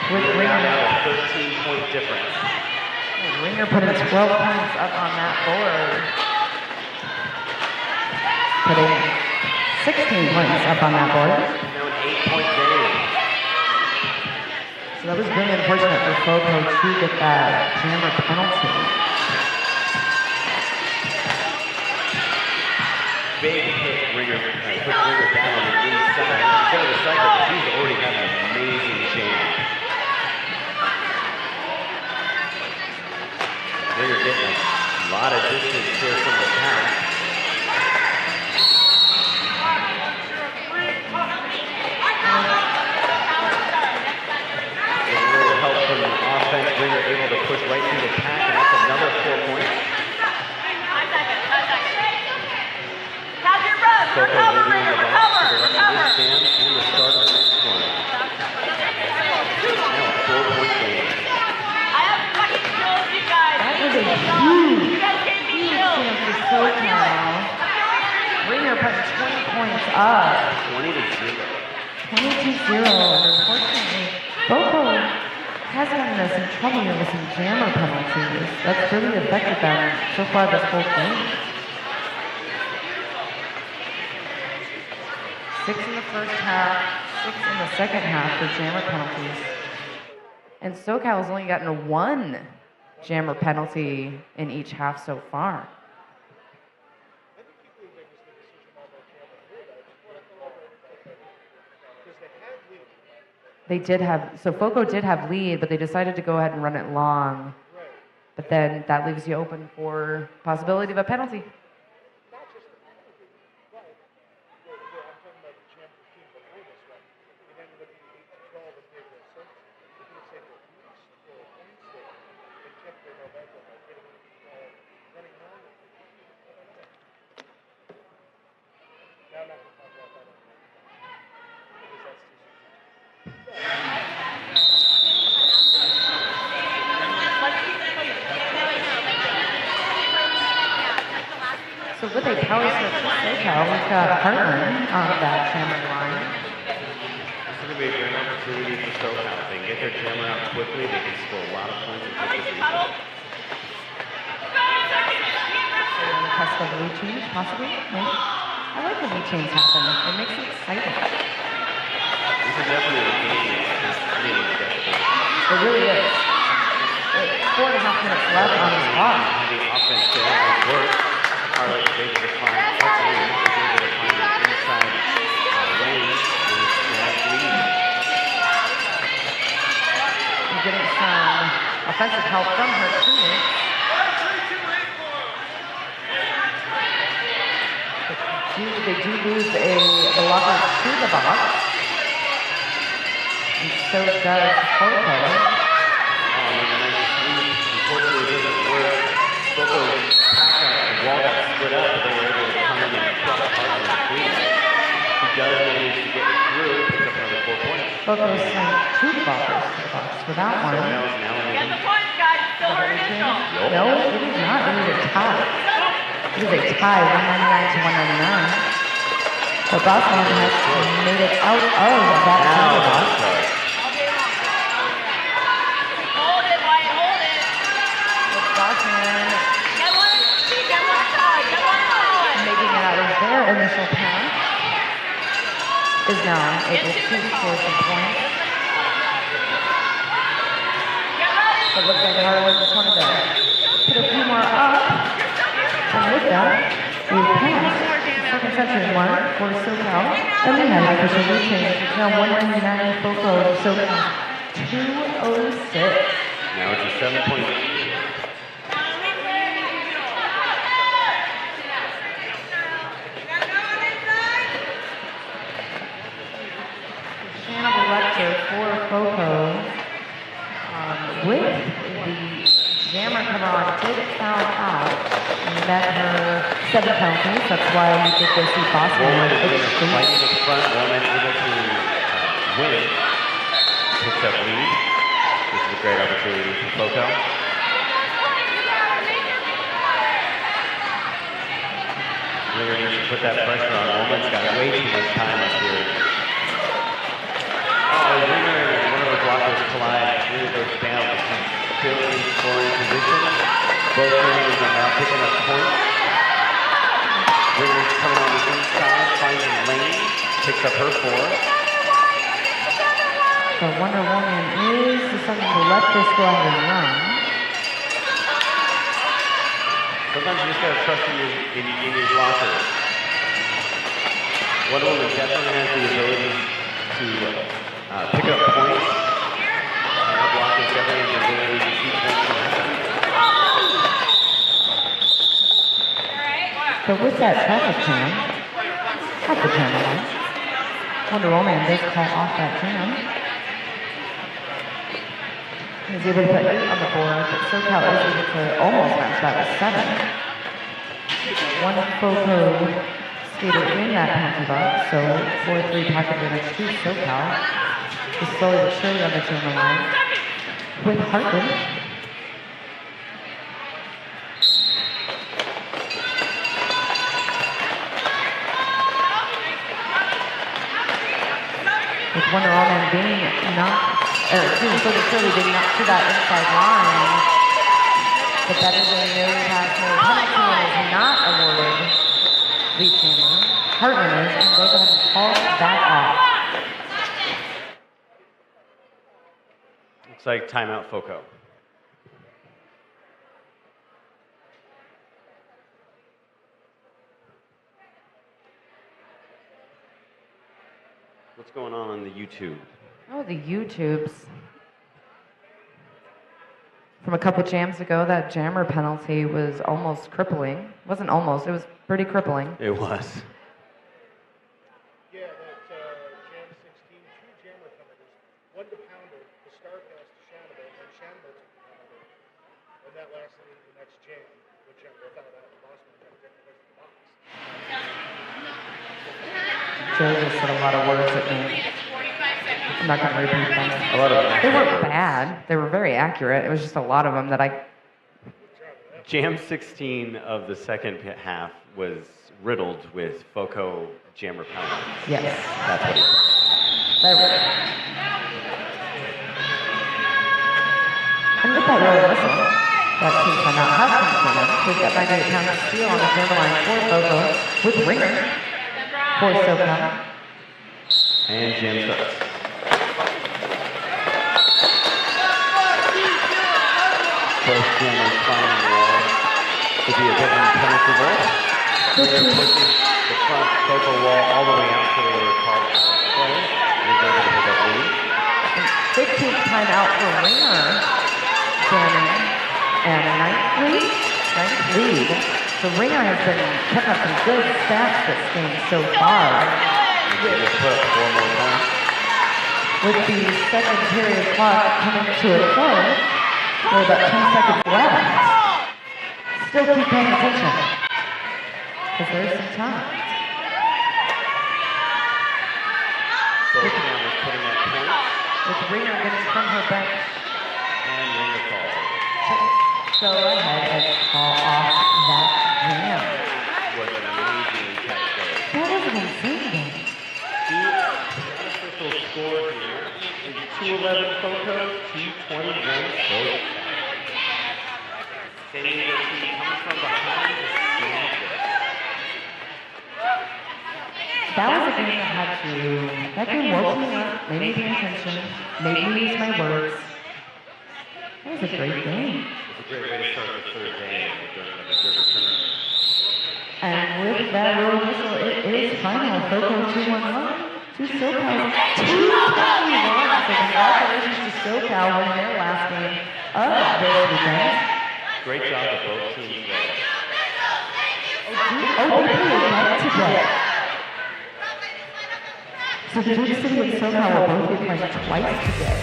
With We're now Ringer, at a 13-point difference. Ringer putting 12 points up on that board. Putting 16 points up on that board. Now an 8-point game. So that was very unfortunate for Foco to get that jammer penalty. Big hit Ringer, puts Ringer down on the inside. Instead of the cycle, but she's already having an amazing jam. Ringer getting a lot of distance here from the pack. With a little help from the offense, Ringer able to push right through the pack, and that's another 4 points. 5 seconds. 5 seconds. Have your run. Foco Recover, will be in Ringer. the box for Recover. the rest of this jam and the start of the next one. Now a 4-point game. I have fucking killed you guys. That was a You huge, guys gave me huge chills. chance for SoCal. Ringer putting 20 points up. 20-0. 22-0, and unfortunately, Foco has gotten us in trouble here with some jammer penalties. That's really affected them so far this whole game. 6 in the first half, 6 in the second half for jammer penalties. And SoCal has only gotten 1 jammer penalty in each half so far. They did have, so FOCO did have lead, but they decided to go ahead and run it long. But then that leaves you open for possibility of a penalty. So with a power switch for SoCal, we've got Hartman on that jammer line. This is going to be a great opportunity for SoCal. If they can get their jammer out quickly, they can score a lot of points and take this lead. On the cusp of lead change, possibly? Maybe? I like when lead change happen. It makes it exciting. This is definitely a game that's really desperate. It really is. 4.5 minutes left on the clock. The offense there has worked. Charlotte is able to find Hartman, is able to find the inside lane and snag lead. She's getting some offensive help from her teammates. They do lose a blocker to the box. And so does FOCO. Oh, and the nice sweep. Unfortunately, it doesn't work. FOCO's pack out and wall got split up, but they were able to come in and crush Hartman and clean it. He does manage to get through, picks up another 4 points. FOCO sent 2 blockers to the box for that one. So now it's now in Get the points, guys. Still hurting it, though. No, it is not. It is a tie. It is a tie, 199 to 199. But Boston has made it out of that now box. Hold it, Wyatt, hold it. With Boston Get one side, get one side. making it out of their initial pass, is now able to score some points. Get ready. But looks like Harlan just wanted to put a few more up. And with that, we've passed the second section mark for SoCal. And we have an official lead change. It's now 199 FOCO to SoCal 206. Now it's a 7-point lead. Shanna Lecter for FOCO. With the jammer cover on, did foul out. And met her 7 penalties. That's why we did go see Boston. Woman is able to Extreme. fight in the front. Woman able to win. Picks up lead. This is a great opportunity for FOCO. Really needs to put that pressure on. Woman's got way too much time up here. Oh, Ringer and one of the blockers collide. Ringer goes down, but she's still in scoring position. Both Ringers are now picking up points. Ringer's coming on the inside, finds a lane, picks up her 4. So Wonder Woman is deciding to let this go ahead and run. Sometimes you just gotta trust in your blocker. Wonder Woman definitely has the ability to pick up points. And our blockers definitely have the ability to keep points from happening. So with that traffic jam, at the jam line, Wonder Woman does call off that jam. He's able to put 8 on the board, but SoCal is able to almost match that with 7. One FOCO skater in that penalty box, so 4-3 pocket advantage to SoCal. Just slowly but surely on the jam line with Hartman. With Wonder Woman being knocked, or so surely being knocked to that inside line. But that is a no pass, no penalty, and is not awarded lead jammer. Heartland is, and they have to call that off. Looks like timeout FOCO. What's going on the YouTube? Oh, the YouTubes. From a couple jams ago, that jammer penalty was almost crippling. It wasn't almost, it was pretty crippling. It was. Yeah, that Jam 16, two jammer penalties. One to Pounder, the star pass to Shanabo, and then Shanabo took the penalty. And that lasted into the next jam, which without that, Boston got to take the place of the box. Joe just said a lot of words at me. 45 seconds. I'm not going to repeat them. A lot of They weren't bad. They were very accurate. It was just a lot of them that I... Jam 16 of the second half was riddled with FOCO jammer penalties. Yes. That's what he said. There we go. And with that roll whistle, that team timeout has concluded. We've got 98 pounds of steel on the jammer line for FOCO with Ringer for SoCal. And jam starts. Both jammers finding the wall to be a bit impenetrable. They're pushing the front FOCO wall all the way out so they were called play. And he's able to pick up lead. 15th timeout for Ringer jamming and a ninth lead. So Ringer has been putting up some good stats this game so far. They just put up 4 more points. With the second period clock coming to a close, with about 10 seconds left. Still keep paying attention, because there's some time. Both jammers putting up points. With Ringer getting from her bench, And Ringer calls it. go ahead and call off that jam. Was an amazing tight game. That was an insane game. The unofficial score here is 211 FOCO, 221 SoCal. San Diego team comes from behind to snag this. That was a game that game woke me up, made me pay attention, made me use my words. That was a great game. It's a great way to start the third day of the Derby tournament. And with that roll whistle, it is final. FOCO 2-1-1 to SoCal 2-21. So congratulations to SoCal winning their last game of this weekend. Great job to both teams there. Oh, they played night today. So Duke City and SoCal will both be playing twice today.